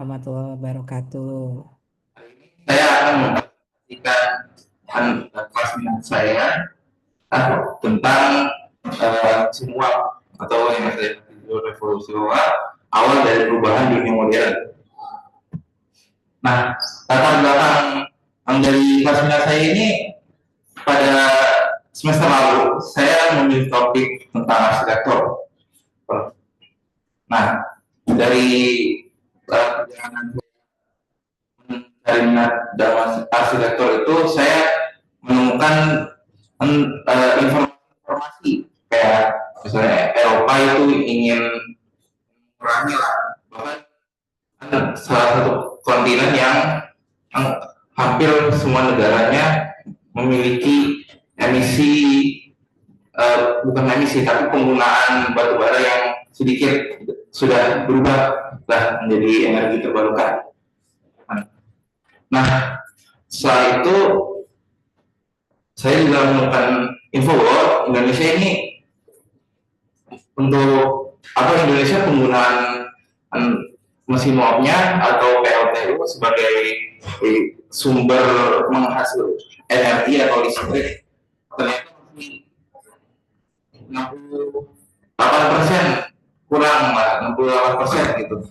Warahmatullahi wabarakatuh. Saya akan mempresentasikan kelas minat saya tentang semua atau yang saya sebut revolusi awal dari perubahan dunia modern. Nah, latar belakang yang dari kelas minat saya ini pada semester lalu saya memilih topik tentang arsitektur. Nah, dari perjalanan dari minat dalam arsitektur itu saya menemukan informasi kayak misalnya Eropa itu ingin mengurangi lah, bahkan salah satu kontinen yang hampir semua negaranya memiliki emisi bukan emisi tapi penggunaan batu bara yang sedikit sudah berubah lah menjadi energi terbarukan. Nah, setelah itu saya juga menemukan info bahwa Indonesia ini untuk Indonesia penggunaan mesin uapnya atau PLTU sebagai sumber menghasil energi atau listrik ternyata masih 68% kurang lah 68% gitu.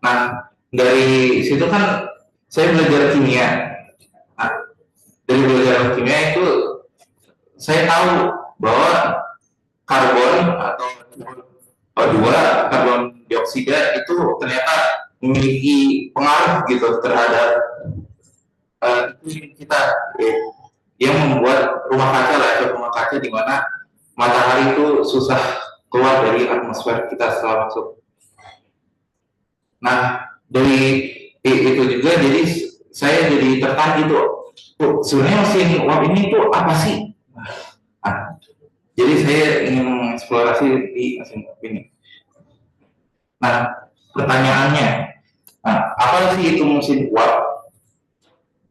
Nah, dari situ kan saya belajar kimia. Nah, dari belajar kimia itu saya tahu bahwa karbon atau O2, karbon dioksida itu ternyata memiliki pengaruh gitu terhadap iklim kita, yang membuat rumah kaca lah, efek rumah kaca di mana matahari itu susah keluar dari atmosfer kita setelah masuk. Nah, dari itu juga jadi saya jadi tertarik gitu. Sebenarnya mesin uap ini tuh apa sih? Nah, jadi saya ingin mengeksplorasi di mesin uap ini. Nah, pertanyaannya, nah, apa sih itu mesin uap?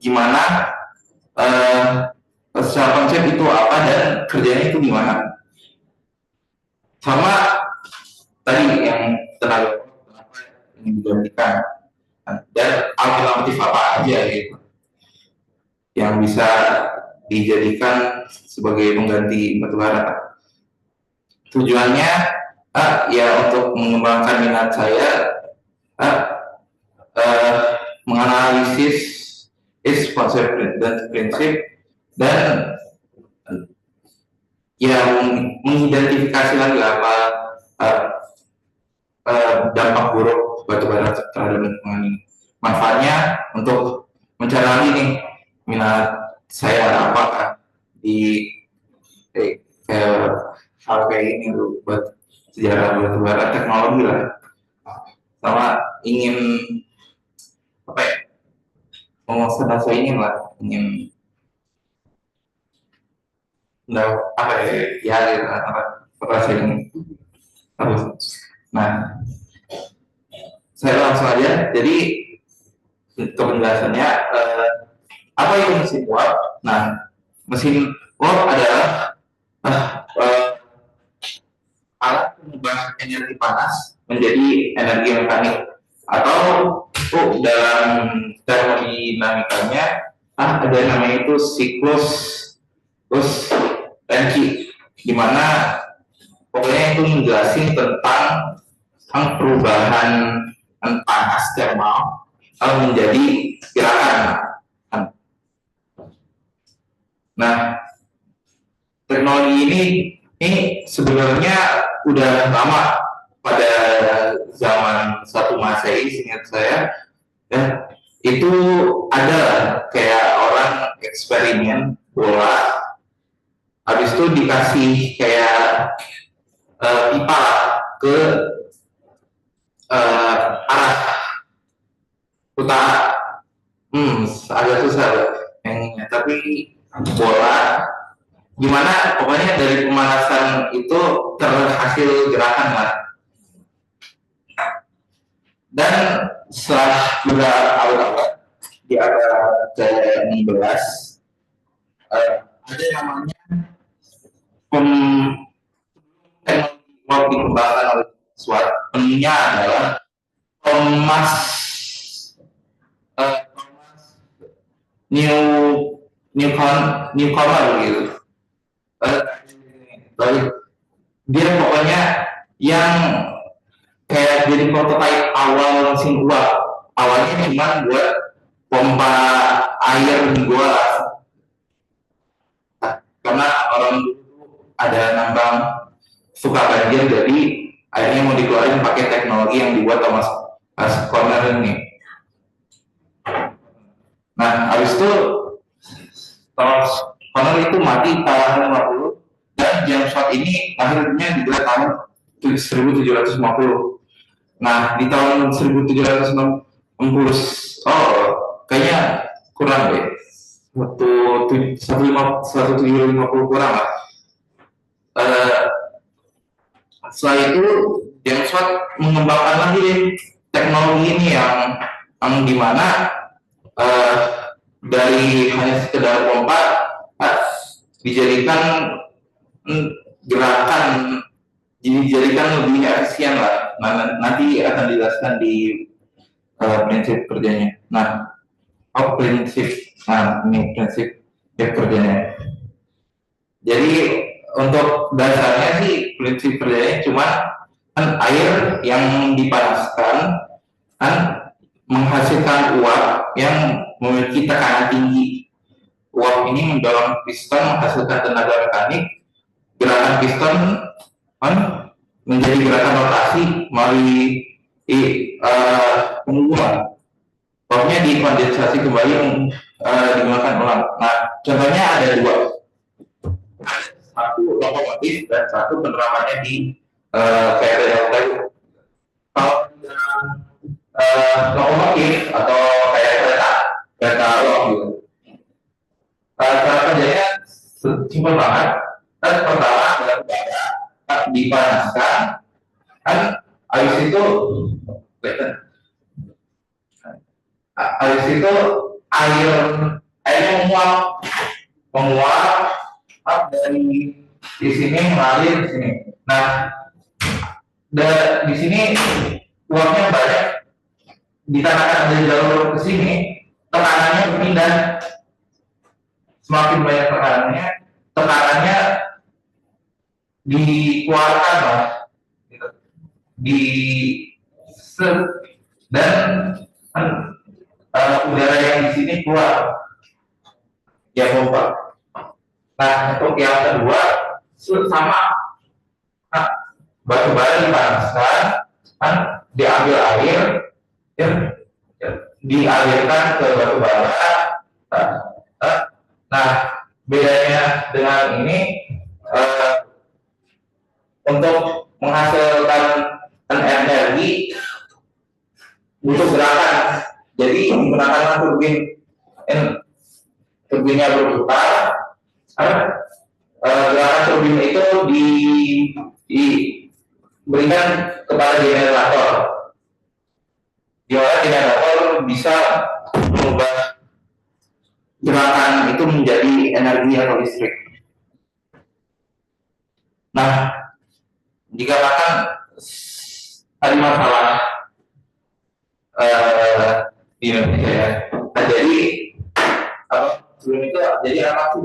Gimana secara konsep itu apa dan kerjanya itu gimana? Sama tadi yang tenaga kenapa ingin digantikan dan alternatif apa aja gitu yang bisa dijadikan sebagai pengganti batu bara. Tujuannya ya untuk mengembangkan minat saya, ah, menganalisis konsep dan prinsip dan ya mengidentifikasi lagi apa uh, dampak buruk batu bara terhadap lingkungan ini. Manfaatnya untuk mencari lagi nih minat saya apakah di hal kayak ini buat sejarah batu bara teknologi lah, sama ingin apa ya, memuaskan rasa ingin lah, ingin nggak apa ya gitu, apa rasa ingin terus. Nah, saya langsung aja. Jadi penjelasannya apa itu mesin uap? Nah, mesin uap adalah uh, alat pengubah energi panas menjadi energi mekanik atau dalam termodinamikanya ada namanya itu siklus terus Renki, di mana pokoknya itu menjelaskan tentang perubahan panas termal menjadi gerakan. Nah, teknologi ini sebenarnya udah lama, pada zaman satu Masehi seingat saya ya, itu ada kayak orang eksperimen bola, habis itu dikasih kayak pipa ke arah utara. Agak susah yang tapi bola gimana pokoknya dari pemanasan itu terhasil gerakan lah, dan setelah beberapa abad-abad di abad ke-16 ada namanya teknologi yang dikembangkan oleh suatu penuhnya adalah Thomas uh, New newcomer gitu. Uh, dia pokoknya yang kayak jadi prototipe awal mesin uap. Awalnya cuma buat pompa air di gua, karena orang dulu ada nambang suka banjir, jadi akhirnya mau dikeluarin pakai teknologi yang dibuat Thomas Corner ini. Nah, habis itu Thomas Corner itu mati tahun 50, dan James Watt ini lahirnya di tahun 1750. Nah, di tahun 1760, oh, kayaknya kurang deh. 1750 kurang lah. Setelah itu James Watt mengembangkan lagi deh teknologi ini yang dimana dari hanya sekedar pompa dijadikan gerakan, dijadikan lebih efisien lah. Nah, nanti akan dijelaskan di prinsip kerjanya. Nah, ini prinsip kerjanya. Jadi untuk dasarnya sih prinsip kerjanya cuma kan air yang dipanaskan kan menghasilkan uap yang memiliki tekanan tinggi. Uap ini mendorong piston menghasilkan tenaga mekanik. Gerakan piston kan menjadi gerakan rotasi melalui pengumuman. Uapnya dikondensasi kembali digunakan ulang. Nah, contohnya ada dua. Satu lokomotif dan satu penerapannya di kereta yang kalau lokomotif atau kayak kereta uap gitu. Cara kerjanya simpel banget. Dan pertama adalah dipanaskan, kan habis itu airnya menguap dari di sini mengalir di sini. Nah, di sini uapnya banyak, ditekankan dari jalur ke sini, tekanannya berpindah. Semakin banyak tekanannya dikeluarkan lah, gitu. Dan udara yang di sini keluar, ya pompa. Nah, untuk yang kedua sama, batu bara dipanaskan, kan diambil air, ya, dialirkan ke batu bara. Nah, bedanya dengan ini untuk menghasilkan energi butuh gerakan. Jadi menggunakan turbinnya berputar. Gerakan turbin itu diberikan kepada generator. Di mana generator bisa mengubah gerakan itu menjadi energi atau listrik. Nah, dikatakan ada masalah di Indonesia ya. Nah, jadi sebelum itu jadi apa sih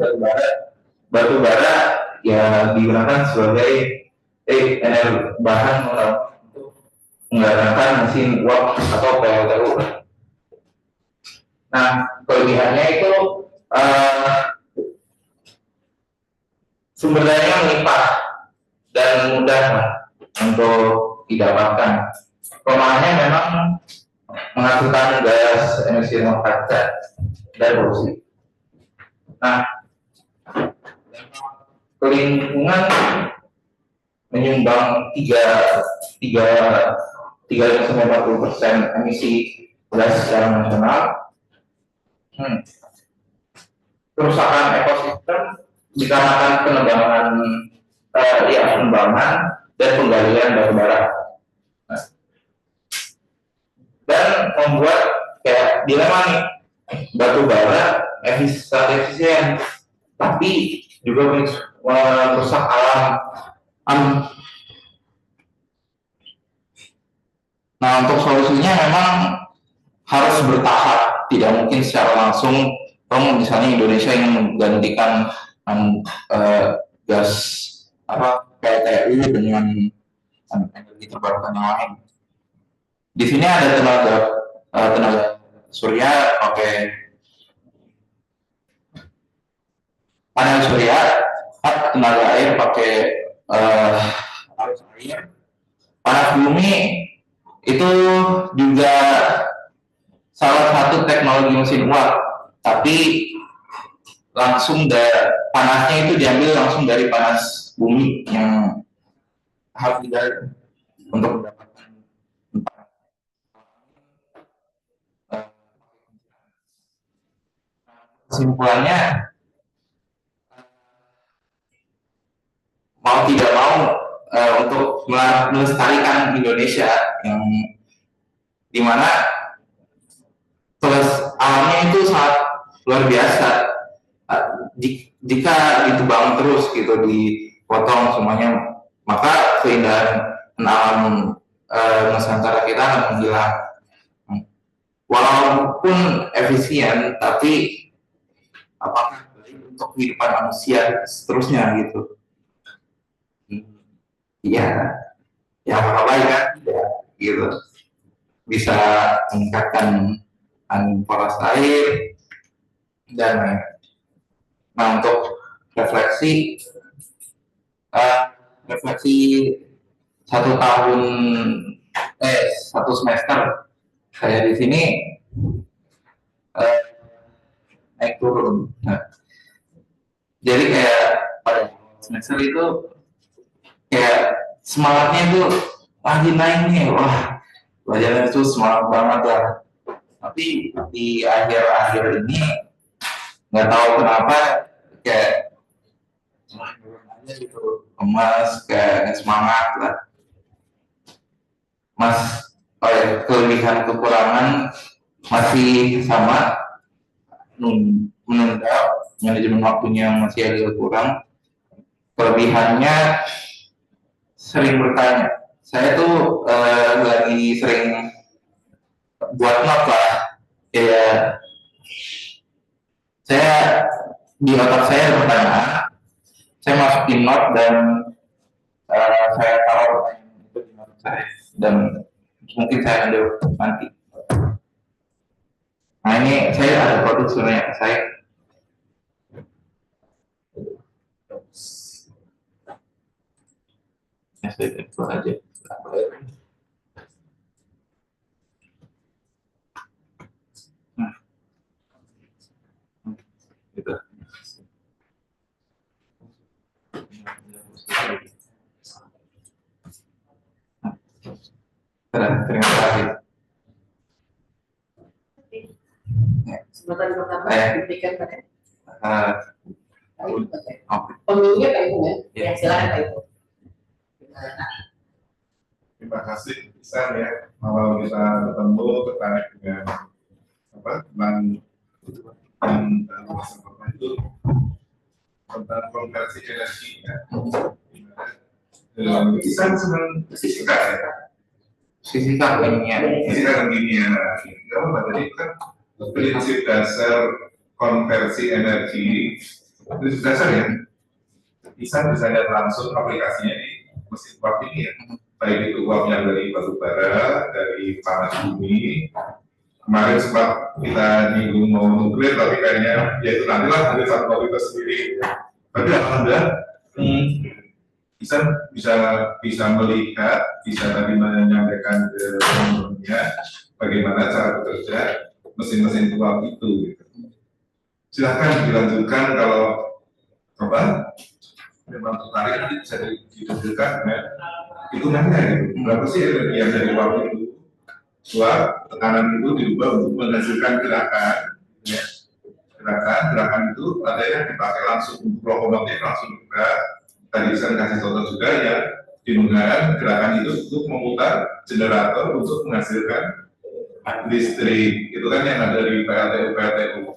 batu bara ya digunakan sebagai bahan untuk menggerakkan mesin uap atau PLTU. Nah, kelebihannya itu sumber dayanya melimpah dan mudah untuk didapatkan. Kelemahannya memang menghasilkan gas emisi rumah kaca dan polusi. Nah, ke lingkungan menyumbang 35-40% emisi gas secara nasional. Kerusakan ekosistem dikarenakan penebangan dan penggalian batu bara. Dan membuat kayak dilema nih, batu bara efisien, tapi juga merusak alam. Nah, untuk solusinya memang harus bertahap, tidak mungkin secara langsung. Misalnya Indonesia ingin menggantikan eh, gas apa PLTU dengan energi terbarukan yang lain. Di sini ada tenaga surya pakai panel surya, tenaga air pakai arus air, panas bumi itu juga salah satu teknologi mesin uap, tapi langsung dari panasnya itu diambil langsung dari panas bumi yang harus digali untuk mendapatkan kesimpulannya, mau tidak mau untuk melestarikan Indonesia yang dimana terus alamnya itu sangat luar biasa. Jika ditebang terus gitu, dipotong semuanya, maka keindahan alam Nusantara kita akan menghilang. Walaupun efisien, tapi apakah baik untuk kehidupan manusia seterusnya gitu? Iya, ya apa baik kan? Ya, gitu. Bisa meningkatkan poros air dan lain. Nah, untuk refleksi, refleksi satu tahun, satu semester saya di sini naik turun. Nah, jadi kayak pada semester itu kayak semangatnya tuh lagi naik nih, wah belajarnya itu semangat banget lah. Tapi di akhir-akhir ini nggak tahu kenapa kayak aja gitu, emas kayak semangat lah. Mas, oh ya, kelebihan kekurangan masih sama, menunda, manajemen waktunya masih agak kurang. Kelebihannya sering bertanya. Saya tuh lagi sering buat not lah, kayak saya di otak saya ada pertanyaan, saya masukin not dan saya taruh pertanyaan itu di not saya, dan mungkin saya akan jawab nanti. Nah, ini saya ada produk sebenarnya saya. Ya, saya itu aja. Nah, gitu. Terima kasih. Kesempatan pertama diberikan pada Oke. pemilunya Pak Ibu ya. Ya. Silakan Pak Ibu. Terima kasih Isan ya, kalau kita ketemu tertarik dengan apa tentang itu tentang konversi energi ya. Isan senang fisika ya. Fisika kimia. Fisika dan kimia. Kamu tadi kan prinsip dasar konversi energi, prinsip dasar ya. Isan bisa lihat langsung aplikasinya di mesin uap ini ya. Baik itu uap yang dari batu bara, dari panas bumi. Kemarin sempat kita nyinggung mau nuklir, tapi kayaknya ya itu nantilah ada satu topik tersendiri. Tapi alhamdulillah bisa melihat, bisa tadi menyampaikan ke teman-temannya bagaimana cara bekerja mesin-mesin uap itu. Gitu. Silahkan dilanjutkan kalau apa memang tertarik nanti bisa ditampilkan ya. Hitungannya gitu. Berapa sih energi yang dari uap itu? Uap tekanan itu diubah untuk menghasilkan gerakan, ya. Gerakan itu adanya dipakai langsung untuk lokomotif langsung bergerak. Tadi saya kasih contoh juga ya, dimenggaran gerakan itu untuk memutar generator untuk menghasilkan listrik. Itu kan yang ada di PLTU.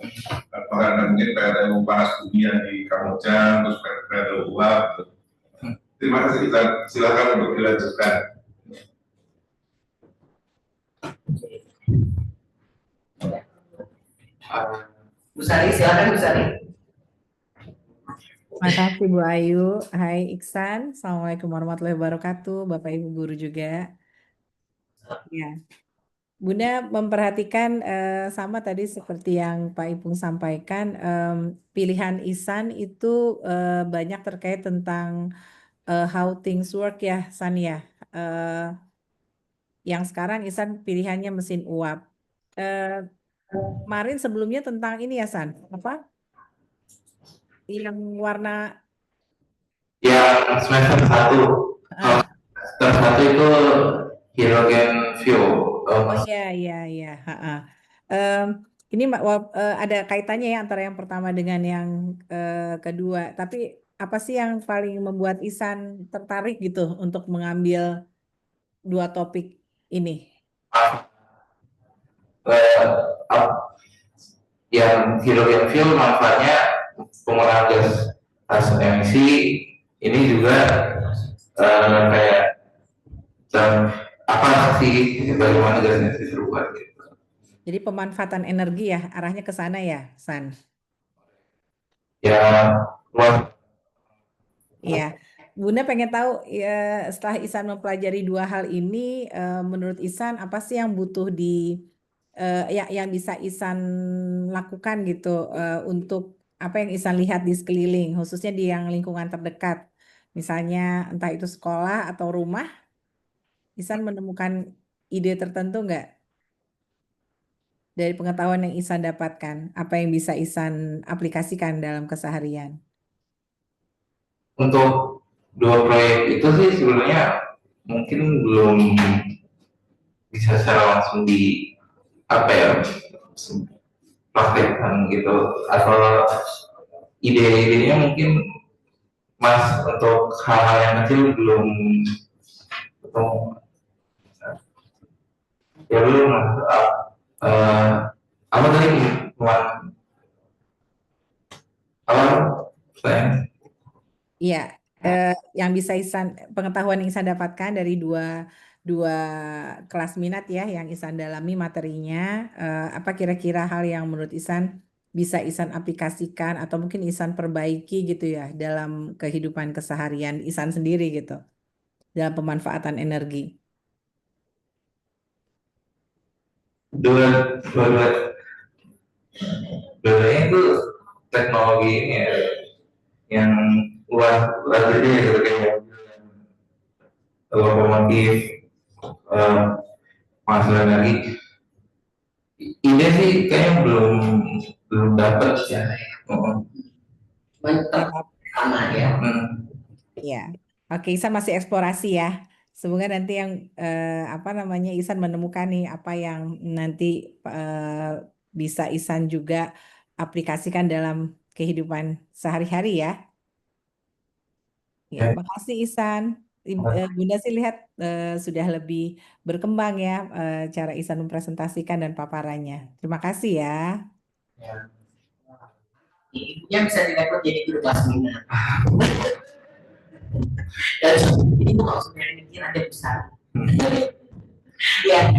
Bahkan mungkin PLTU panas bumi yang di Kamojang, terus PLTU uap. Terima kasih, kita silakan untuk dilanjutkan. Bu Sari, silakan Bu Sari. Makasih Bu Ayu. Hai Iksan, Assalamualaikum warahmatullahi wabarakatuh. Bapak Ibu Guru juga. Ya, Bunda memperhatikan sama tadi seperti yang Pak Ipung sampaikan, pilihan Ihsan itu banyak terkait tentang how things work ya, San ya. Yang sekarang Ihsan pilihannya mesin uap. Kemarin sebelumnya tentang ini ya San, apa? Yang warna Yang semester 1, ah, semester 1 itu hydrogen fuel. oh iya. Ini ada kaitannya ya antara yang pertama dengan yang kedua. Tapi apa sih yang paling membuat Ihsan tertarik gitu untuk mengambil dua topik ini? Yang hidrogen fuel manfaatnya pengurangan gas emisi, ini juga kayak apa sih bagaimana gas emisi terbuat gitu. Jadi pemanfaatan energi ya, arahnya ke sana ya, San? Ya, buat Iya. Bunda pengen tahu ya, setelah Ihsan mempelajari dua hal ini, menurut Ihsan apa sih yang butuh yang bisa Ihsan lakukan gitu untuk apa yang Ihsan lihat di sekeliling, khususnya di yang lingkungan terdekat, misalnya entah itu sekolah atau rumah, Ihsan menemukan ide tertentu nggak dari pengetahuan yang Ihsan dapatkan, apa yang bisa Ihsan aplikasikan dalam keseharian? untuk dua proyek itu sih sebenarnya mungkin belum bisa secara langsung di apa ya praktekkan gitu, atau ide-idenya mungkin Mas untuk hal-hal yang kecil belum ketemu. Ya belum Mas. Apa tadi Mas? Apa saya? Iya, yang bisa pengetahuan yang Ihsan dapatkan dari dua kelas minat ya, yang Ihsan dalami materinya, apa kira-kira hal yang menurut Ihsan bisa Ihsan aplikasikan atau mungkin Ihsan perbaiki gitu ya dalam kehidupan keseharian Ihsan sendiri gitu, dalam pemanfaatan energi. Dua-duanya itu teknologi ini ya, yang luar gede gitu kayak lokomotif, penghasil energi. Ide sih kayaknya belum dapat ya. Mantap sama ya. Iya, oke, Ihsan masih eksplorasi ya. Semoga nanti yang apa namanya Ihsan menemukan nih apa yang nanti bisa Ihsan juga aplikasikan dalam kehidupan sehari-hari ya. Ya, makasih Ihsan. Bunda sih lihat sudah lebih berkembang ya cara Ihsan mempresentasikan dan paparannya. Terima kasih ya. Ibunya bisa direkrut jadi guru kelas minat. Dan ini bukan maksudnya mikir ada besar. Ya,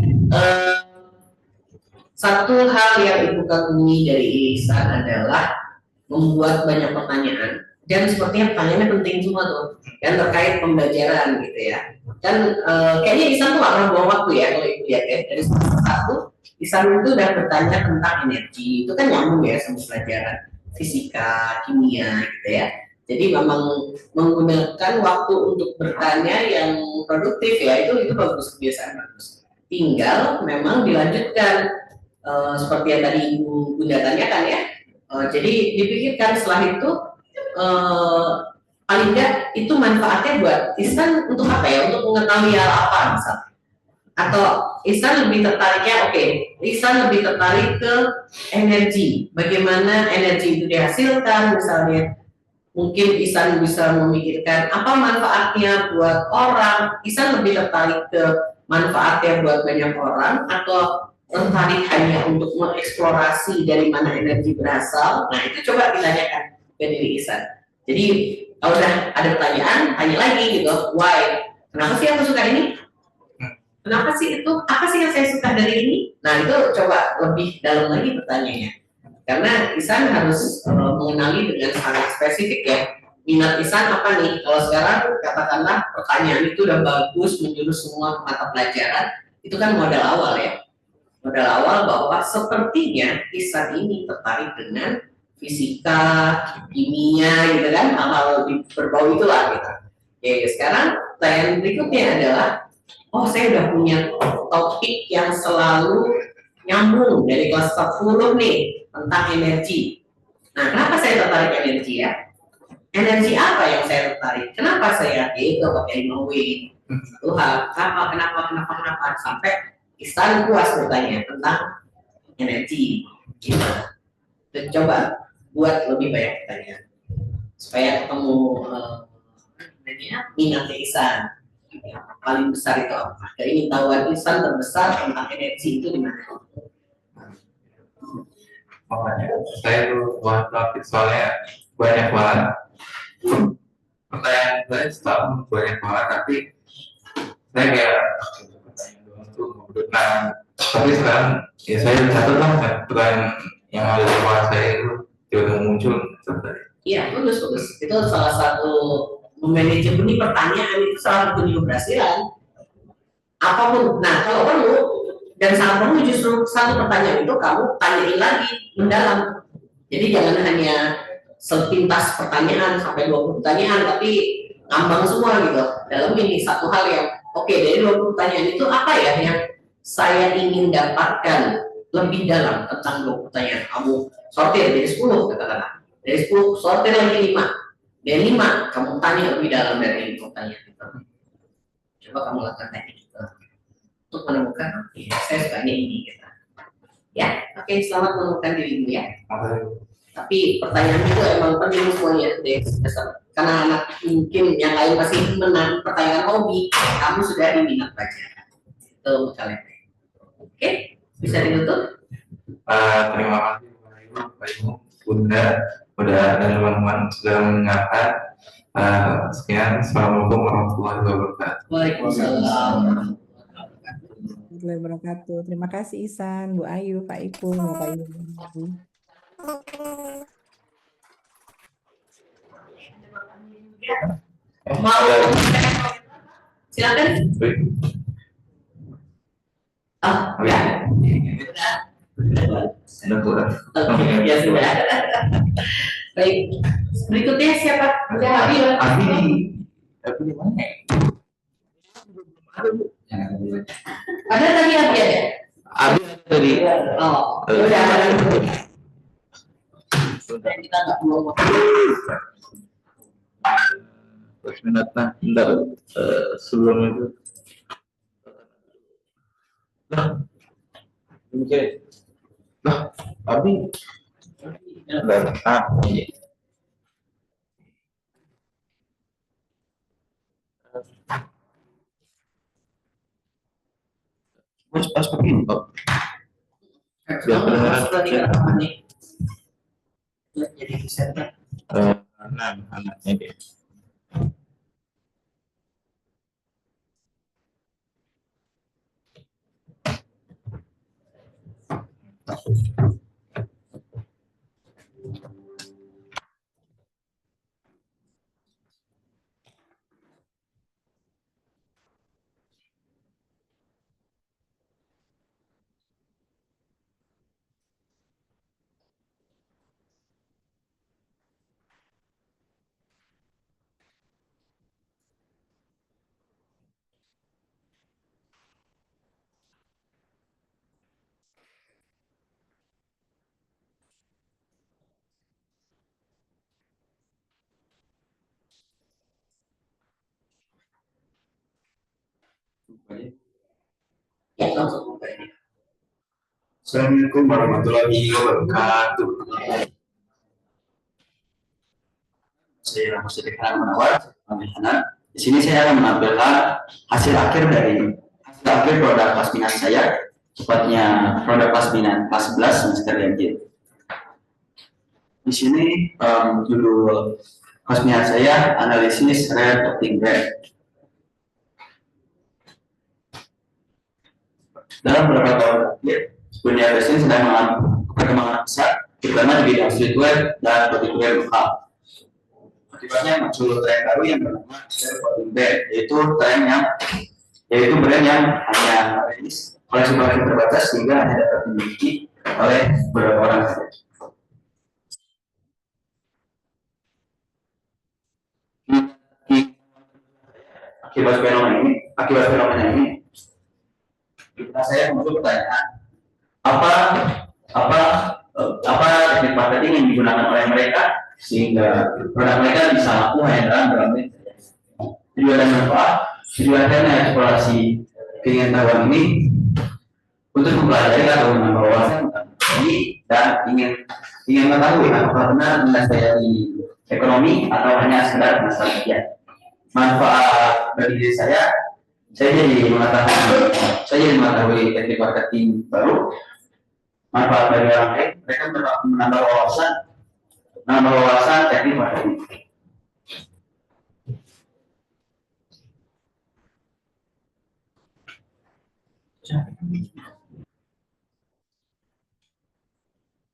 satu hal yang Ibu kagumi dari Ihsan adalah membuat banyak pertanyaan, dan sepertinya pertanyaannya penting semua tuh, dan terkait pembelajaran gitu ya. Dan kayaknya Ihsan tuh gak pernah buang waktu ya kalau Ibu lihat ya, dari semester 1 Ihsan itu udah bertanya tentang energi, itu kan nyambung ya sama pelajaran fisika, kimia gitu ya. Jadi memang menggunakan waktu untuk bertanya yang produktif ya, itu bagus, kebiasaan bagus. Tinggal memang dilanjutkan seperti yang tadi Ibu Bunda tanyakan ya. Jadi dipikirkan setelah itu paling enggak itu manfaatnya buat Ihsan untuk apa ya? Untuk mengetahui hal apa misalnya? Atau Ihsan lebih tertariknya Ihsan lebih tertarik ke energi. Bagaimana energi itu dihasilkan misalnya? Mungkin Ihsan bisa memikirkan apa manfaatnya buat orang. Ihsan lebih tertarik ke manfaatnya buat banyak orang, atau tertarik hanya untuk mengeksplorasi dari mana energi berasal. Nah itu coba ditanyakan ke diri Ihsan. Jadi kalau udah ada pertanyaan, tanya lagi gitu, why? Kenapa sih aku suka ini? Kenapa sih itu? Apa sih yang saya suka dari ini? Nah itu coba lebih dalam lagi pertanyaannya. Karena Ihsan harus mengenali dengan sangat spesifik ya. Minat Ihsan apa nih? Kalau sekarang katakanlah pertanyaan itu udah bagus menjurus semua mata pelajaran, itu kan modal awal ya. Modal awal bahwa sepertinya Ihsan ini tertarik dengan fisika, kimia gitu kan, hal-hal berbau itulah gitu. Oke, sekarang pertanyaan berikutnya adalah, oh saya udah punya topik yang selalu nyambung dari kelas 40 nih tentang energi. Nah, kenapa saya tertarik energi ya? Energi apa yang saya tertarik? Kenapa saya itu pakai Noe? Tuhan, kenapa sampai Ihsan puas bertanya tentang energi. Gitu. Dan coba buat lebih banyak pertanyaan supaya ketemu minatnya Ihsan. Yang paling besar itu apa? Keingintahuan Ihsan terbesar tentang energi itu di mana? Makanya saya tuh buat topik soalnya banyak banget pertanyaan saya selalu banyak banget, tapi saya kayak pertanyaan doang tuh nah, tapi sekarang ya saya catat lah pertanyaan yang ada di kepala saya itu tiba-tiba muncul tertarik. Iya, bagus. Itu salah satu memanajemen pertanyaan itu salah satu keberhasilan. Apapun, nah kalau perlu dan sangat perlu justru satu pertanyaan itu kamu tanyain lagi mendalam. Jadi jangan hanya sepintas pertanyaan sampai 20 pertanyaan tapi ngambang semua gitu. Dalam ini satu hal yang oke, dari 20 pertanyaan itu apa ya yang saya ingin dapatkan lebih dalam tentang 20 pertanyaan. Kamu sortir dari 10 katakanlah. Dari 10 sortir lagi 5. Dari 5 kamu tanya lebih dalam dari 5 pertanyaan itu. Coba kamu lakukan teknik itu untuk menemukan saya sukanya ini gitu. Ya, oke, selamat menemukan dirimu ya. Tapi pertanyaan itu emang penting semuanya deh, karena anak mungkin yang lain pasti menang pertanyaan hobi, kamu sudah diminat baca. Itu kalian. Oke, bisa ditutup. Terima kasih Pak Ibu, Bunda, udah dan teman-teman sudah mendengarkan. Sekian, assalamualaikum warahmatullahi wabarakatuh. Waalaikumsalam. Wabarakatuh. Terima kasih Ihsan, Bu Ayu, Pak Ipung, Bapak Ibu. Mau silakan. Ya. Ya sudah. Baik. Berikutnya siapa? Abi di mana? Ada tadi Abi ada? Abi tadi. Oh, udah ada. Kita nggak buang waktu. Bentar, sebelum itu. Oke. Abi. Iya. Pas begini kok. Jadi desainer. Anaknya dia. Ya, langsung buka ini. Assalamualaikum warahmatullahi wabarakatuh. Saya Musyafiq Munawar, di sini saya akan menampilkan hasil akhir produk kelas minat saya, tepatnya produk kelas minat kelas 11 semester ganjil. Di sini judul kelas minat saya analisis rate opting rate. Dalam beberapa tahun terakhir, dunia fashion sedang mengalami perkembangan besar, terutama di bidang streetwear dan bodywear lokal. Akibatnya muncul tren baru yang bernama clothing brand, yaitu brand yang hanya rilis koleksi-koleksi terbatas sehingga hanya dapat dimiliki oleh beberapa orang saja. Akibat fenomena ini, saya muncul pertanyaan, apa teknik marketing yang digunakan oleh mereka sehingga produk mereka bisa laku hanya dalam berapa menit saja. Tujuan dan manfaat, tujuan eksplorasi keingintahuan ini untuk mempelajari atau menambah wawasan ini dan ingin mengetahui apakah benar nilai saya di ekonomi atau hanya sekedar masalah saja. Manfaat bagi diri saya jadi mengetahui teknik marketing baru. Manfaat bagi orang lain, mereka menambah wawasan teknik marketing.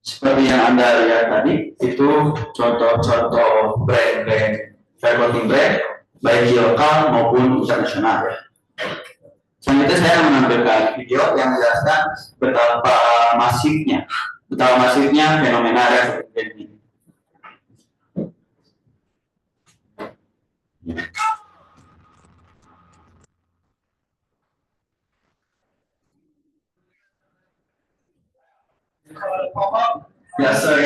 Seperti yang Anda lihat tadi, itu contoh-contoh brand-brand clothing brand baik lokal maupun internasional. Selanjutnya saya menampilkan video yang menjelaskan betapa masifnya fenomena clothing brand ini. Yes sir.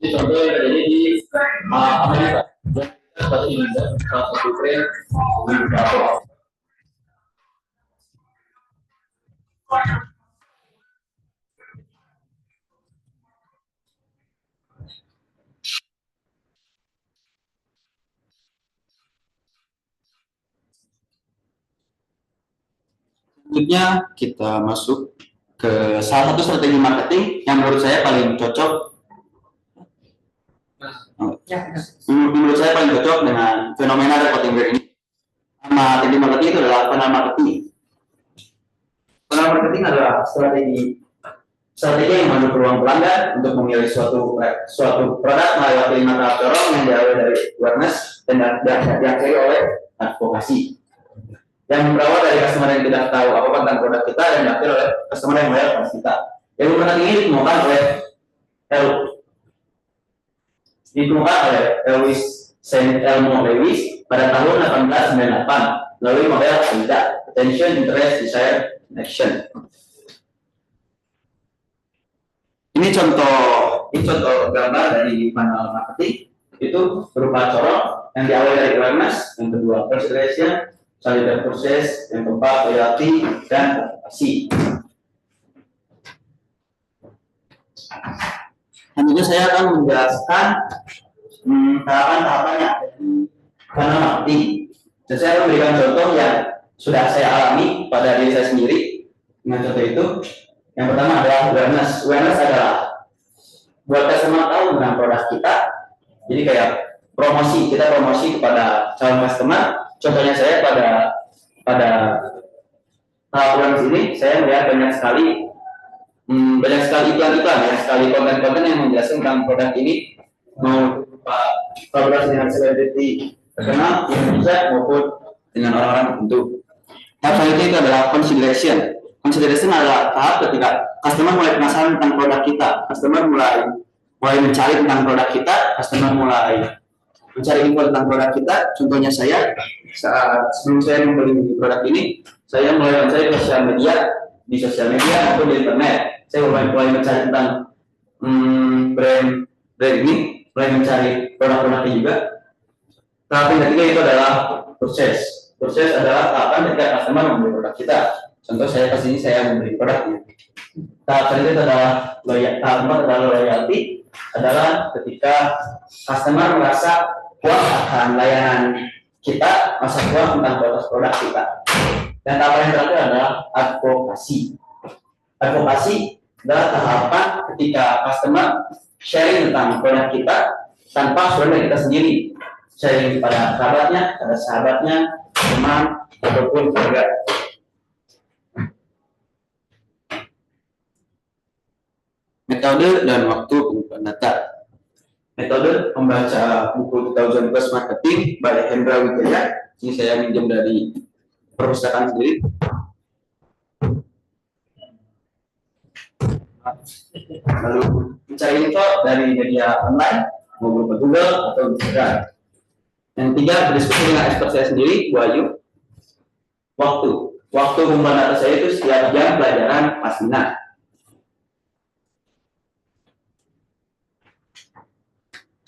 Ini contoh yang terjadi di Amerika. Seperti ini, salah satu brand di Brazil. Selanjutnya kita masuk ke salah satu strategi marketing yang menurut saya paling cocok. Menurut saya paling cocok dengan fenomena clothing brand ini. Nama teknik marketing itu adalah funnel marketing. Funnel marketing adalah strategi yang masuk ke ruang pelanggan untuk memilih suatu produk melewati 5 tahap dorong yang diawali dari awareness dan diakhiri oleh advokasi. Yang berawal dari customer yang tidak tahu apa tentang produk kita dan diakhiri oleh customer yang melihat produk kita. Yang marketing ini ditemukan oleh Elmo Lewis pada tahun 1898 melalui model AIDA, Attention, Interest, Desire, and Action. Ini contoh gambar dari funnel marketing, itu berupa corong yang diawali dari awareness, yang kedua consideration, selanjutnya proses, yang keempat loyalty dan advokasi. Selanjutnya saya akan menjelaskan tahapan-tahapannya funnel marketing. Dan saya akan memberikan contoh yang sudah saya alami pada diri saya sendiri. Dengan contoh itu, yang pertama adalah awareness. Awareness adalah buat customer tahu tentang produk kita. Jadi kayak kita promosi kepada calon customer. Contohnya saya pada tahap awareness ini, saya melihat banyak sekali iklan-iklan, banyak sekali konten-konten yang menjelaskan tentang produk ini, mau berupa kolaborasi dengan selebriti terkenal di Indonesia maupun dengan orang-orang tertentu. Tahap selanjutnya itu adalah consideration. Consideration adalah tahap ketika customer mulai penasaran tentang produk kita, customer mulai mencari tentang produk kita, customer mulai mencari info tentang produk kita. Contohnya saya, sebelum saya membeli produk ini, saya mulai mencari di sosial media maupun di internet. Saya mulai mencari tentang brand ini, mulai mencari produk-produknya juga. Tahap yang ketiga itu adalah proses. Proses adalah tahapan ketika customer membeli produk kita. Contoh saya pas ini saya membeli produknya. Tahap selanjutnya adalah tahap keempat adalah loyalty, adalah ketika customer merasa puas akan layanan kita masa tua tentang kualitas produk kita. Dan tahapan yang terakhir adalah advokasi. Advokasi adalah tahapan ketika customer sharing tentang produk kita tanpa suara kita sendiri, sharing kepada sahabatnya, teman ataupun keluarga. Metode dan waktu pengumpulan data. Metode membaca buku 2000 Plus Marketing by Hendra Wijaya. Ini saya minjem dari perpustakaan sendiri. Lalu mencari info dari media online, mau berupa Google atau Instagram. Yang ketiga, berdiskusi dengan expert saya sendiri, Bu Ayu. Waktu pengumpulan data saya itu setiap jam pelajaran pas minat.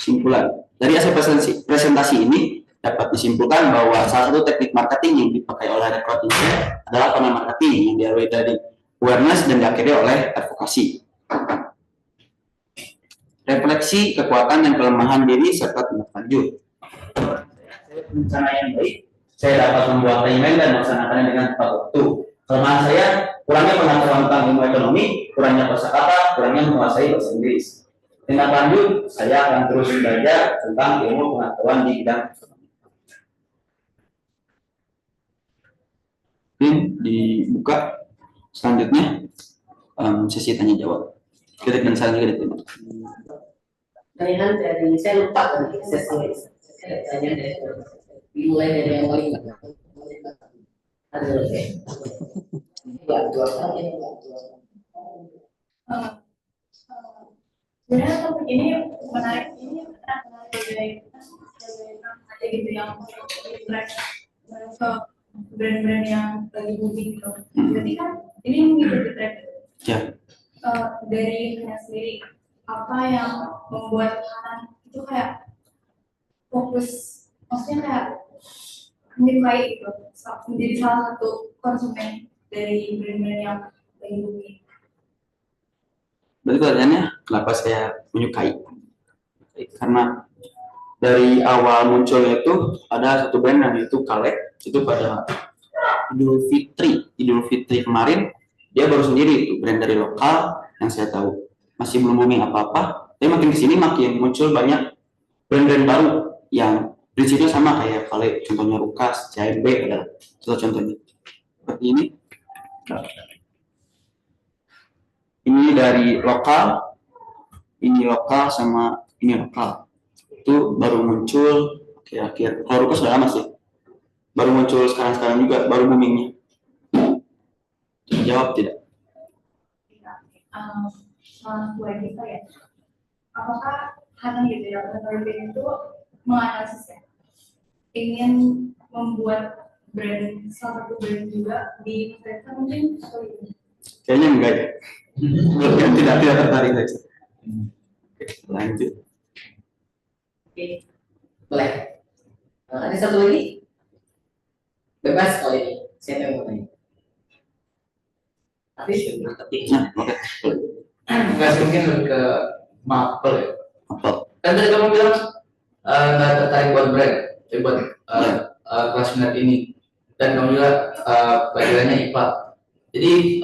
Kesimpulan dari hasil presentasi ini dapat disimpulkan bahwa salah satu teknik marketing yang dipakai oleh rekrut adalah content marketing yang diawali dari awareness dan diakhiri oleh advokasi. Refleksi kekuatan dan kelemahan diri serta tindak lanjut. Rencana yang baik, saya dapat membuat timeline dan melaksanakannya dengan tepat waktu. Kelemahan saya kurangnya pengetahuan tentang ilmu ekonomi, kurangnya kosakata, kurangnya menguasai bahasa Inggris. Tindak lanjut, saya akan terus belajar tentang ilmu pengetahuan di bidang ekonomi. Mungkin dibuka selanjutnya sesi tanya jawab. Kritik dan saran juga diterima. Pertanyaan dari saya lupa tadi sesi tanya dari dimulai dari yang paling ada dua kali. Sebenarnya topik ini menarik dari ada gitu yang ke brand-brand yang lagi booming gitu. Jadi kan ini mengikuti tren. Ya. Dari Hana sendiri, apa yang membuat Hana itu kayak fokus, maksudnya kayak menyukai gitu, menjadi salah satu konsumen dari brand-brand yang lagi booming. Berarti pertanyaannya kenapa saya menyukai? Karena dari awal munculnya itu ada satu brand yang itu Kaleb, itu pada Idul Fitri kemarin dia baru sendiri itu brand dari lokal yang saya tahu masih belum booming apa-apa. Tapi makin kesini makin muncul banyak brand-brand baru yang prinsipnya sama kayak Kaleb, contohnya Rukas, CMB adalah contoh-contohnya seperti ini. Ini dari lokal, ini lokal sama ini lokal. Itu baru muncul akhir-akhir. Kalau Rukas sudah lama sih. Baru muncul sekarang juga, baru boomingnya. Jawab tidak? Buat kita ya, apakah Hana gitu ya, menurut itu menganalisis ya, ingin membuat brand, salah satu brand juga di mereka mungkin atau ini? Kayaknya enggak ya. tidak tertarik saja. Lanjut. Oke, boleh. Ada satu lagi? Bebas kalau ini. Siapa yang mau tanya? Tapi Nah, oke. Nggak mungkin lebih ke Maple ya. Apa? Kan tadi kamu bilang nggak tertarik buat brand, buat kelas minat ini. Dan kamu juga pelajarannya IPA. Jadi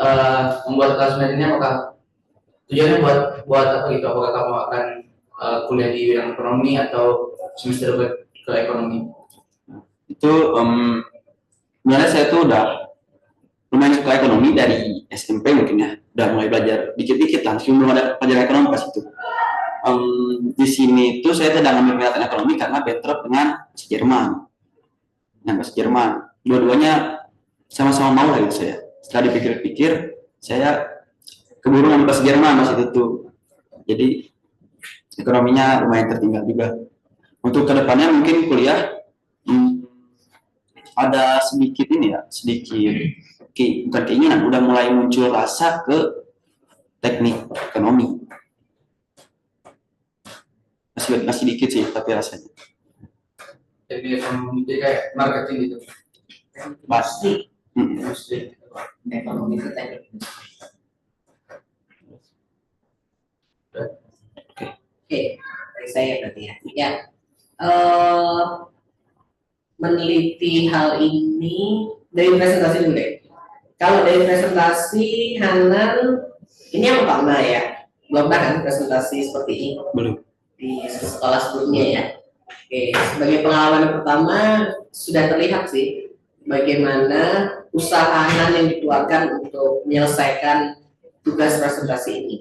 membuat kelas minat ini apakah tujuannya buat apa gitu? Apakah kamu akan kuliah di bidang ekonomi atau semester ke ekonomi? Itu sebenarnya saya tuh udah lumayan suka ekonomi dari SMP mungkin ya, udah mulai belajar dikit-dikit lah, meskipun belum ada pelajaran ekonomi pas itu. Di sini tuh saya sedang ambil penelitian ekonomi karena bentrok dengan bahasa Jerman. Dua-duanya sama-sama mau lah gitu saya. Setelah dipikir-pikir, saya keburu ngambil bahasa Jerman pas itu tuh. Jadi ekonominya lumayan tertinggal juga. Untuk kedepannya mungkin kuliah ada sedikit bukan keinginan, udah mulai muncul rasa ke teknik ekonomi. Masih dikit sih tapi rasanya. Jadi kayak marketing gitu. Pasti. ekonomi kita ini. Oke, dari saya berarti ya. Ya, meneliti hal ini dari presentasi dulu deh. Kalau dari presentasi Hanan, ini yang pertama ya, belum pernah kan presentasi seperti ini Belum. di sekolah sebelumnya ya. Oke, sebagai pengalaman yang pertama sudah terlihat sih bagaimana usaha Hanan yang dikeluarkan untuk menyelesaikan tugas presentasi ini.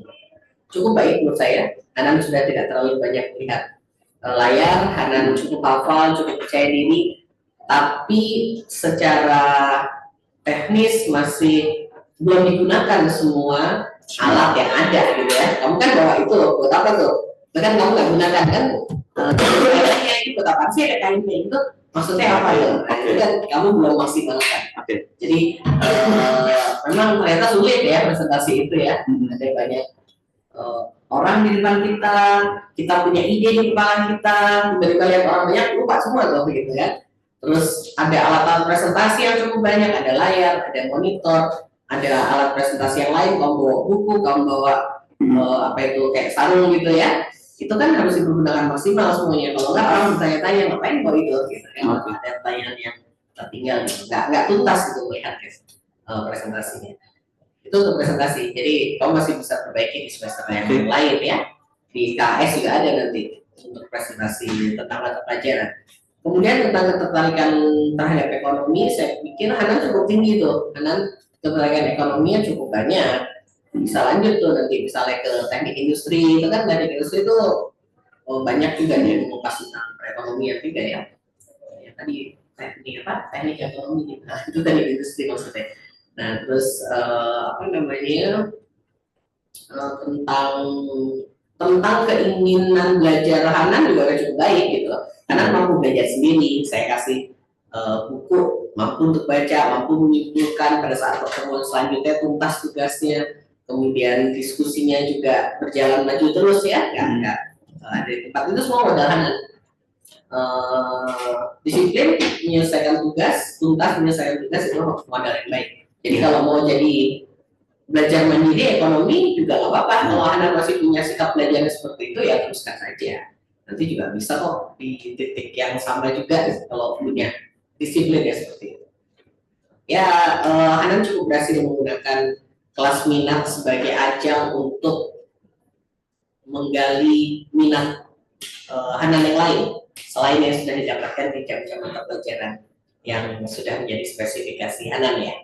Cukup baik menurut saya. Hanan sudah tidak terlalu banyak melihat layar, Hanan cukup hafal, cukup percaya diri, tapi secara teknis masih belum digunakan semua alat yang ada gitu ya. Kamu kan bawa itu loh, buat apa tuh? Bahkan kamu nggak gunakan kan? Kainnya itu buat apa sih ada kainnya itu? Maksudnya apa ya? Itu kan kamu belum maksimalkan. Jadi memang ternyata sulit ya presentasi itu ya. Ada banyak orang di depan kita punya ide di kepala kita, tiba-tiba lihat orang banyak lupa semua tuh begitu kan. Terus ada alat-alat presentasi yang cukup banyak, ada layar, ada monitor, ada alat presentasi yang lain, kamu bawa buku, kamu bawa apa itu kayak sarung gitu ya. Itu kan harus digunakan maksimal semuanya. Kalau nggak orang bertanya-tanya ngapain bawa itu gitu kan. Ada pertanyaan yang tertinggal gitu. Nggak tuntas gitu melihat presentasinya. Itu untuk presentasi. Jadi kamu masih bisa perbaiki di semester yang lain ya. Di KS juga ada nanti untuk presentasi tentang mata pelajaran. Kemudian tentang ketertarikan terhadap ekonomi, saya pikir Hanan cukup tinggi tuh. Hanan ketertarikan ekonominya cukup banyak. Bisa lanjut tuh nanti misalnya ke teknik industri, itu kan teknik industri itu banyak juga yang mengupas tentang perekonomian juga ya. Ya tadi teknik apa? Teknik ekonomi. Nah, itu teknik industri maksudnya. Nah, terus apa namanya? Tentang keinginan belajar Hanan juga udah cukup baik gitu. Hanan mampu belajar sendiri, saya kasih buku, mampu untuk baca, mampu menyimpulkan pada saat pertemuan selanjutnya tuntas tugasnya, kemudian diskusinya juga berjalan maju terus ya, nggak ada di tempat itu semua modal Hanan. Disiplin menyelesaikan tugas, tuntas menyelesaikan tugas itu modal yang baik. Jadi kalau mau jadi belajar mandiri ekonomi juga nggak apa-apa. Kalau Hanan masih punya sikap belajar seperti itu ya teruskan saja. Nanti juga bisa kok di titik yang sama juga kalau punya disiplin ya seperti itu. Ya Hanan cukup berhasil menggunakan kelas minat sebagai ajang untuk menggali minat Hanan yang lain selain yang sudah didapatkan di jam-jam mata pelajaran yang sudah menjadi spesifikasi Hanan ya.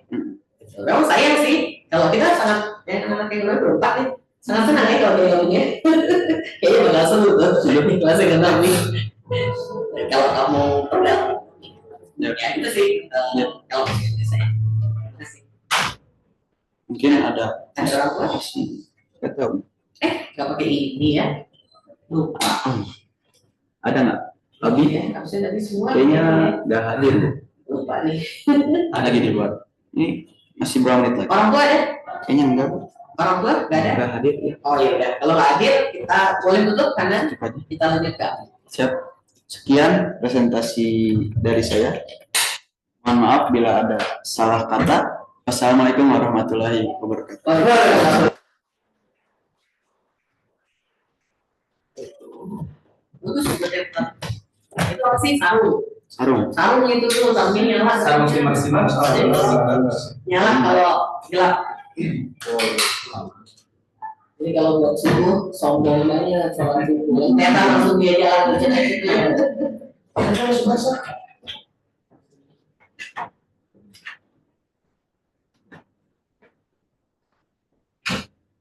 Memang sayang sih kalau kita sangat anak-anak yang berempat nih sangat senang ya kalau dia kayaknya bakal seru tuh di kelas ekonomi. Kalau kamu pernah ya itu sih kalau saya Mungkin ada orang tua betul. nggak pakai ini ya lupa Ada nggak? Lebih? ya harusnya tadi semua Kayaknya nggak hadir. lupa nih. Ada gini buat. Ini masih berapa menit lagi? Orang tua ada? Kayaknya enggak. Orang tua nggak ada? Nggak hadir ya. Oh ya udah, kalau nggak hadir kita boleh tutup karena Cukup aja. kita lanjutkan. Siap. Sekian presentasi dari saya. Mohon maaf bila ada salah kata. Wassalamualaikum warahmatullahi wabarakatuh. Itu sebenarnya itu apa sih sarung? Sarung Itu tuh sarungnya nyala. Sarung si maksimal. Nyala kalau gelap. Jadi kalau buat subuh sombong banget sholat subuh. Ternyata langsung dia jalan kerja gitu ya.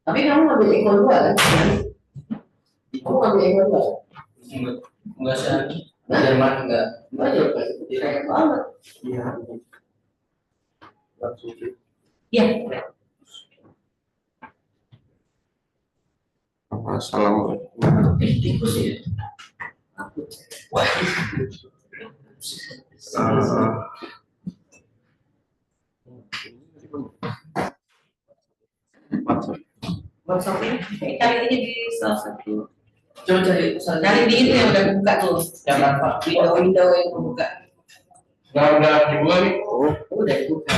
Tapi kamu ngambil Eko 2 kan? Kamu ngambil Eko 2? Enggak sih, Jerman enggak. Banyak kan? Sayang banget. Iya. Iya. Assalamualaikum. Tikus ya. WhatsApp ini cari aja di salah satu. Coba cari Cari di itu yang udah buka tuh. yang apa? Window yang terbuka. Udah dibuka nih. Udah dibuka.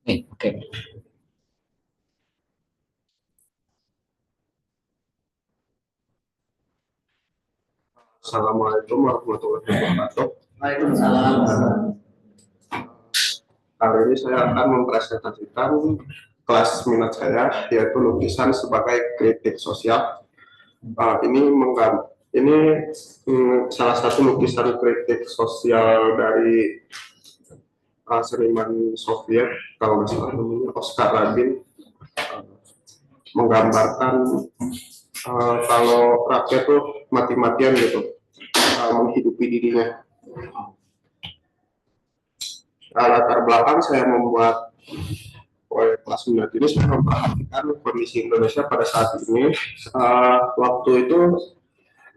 Nih, oke. Assalamualaikum warahmatullahi wabarakatuh. Waalaikumsalam. Kali ini saya akan mempresentasikan kelas minat saya, yaitu lukisan sebagai kritik sosial. Ini salah satu lukisan kritik sosial dari seniman Soviet, kalau nggak salah namanya Oskar Rabin, menggambarkan kalau rakyat tuh mati-matian gitu, menghidupi dirinya. Latar belakang saya membuat proyek kelas minat ini, saya memperhatikan kondisi Indonesia pada saat ini. Waktu itu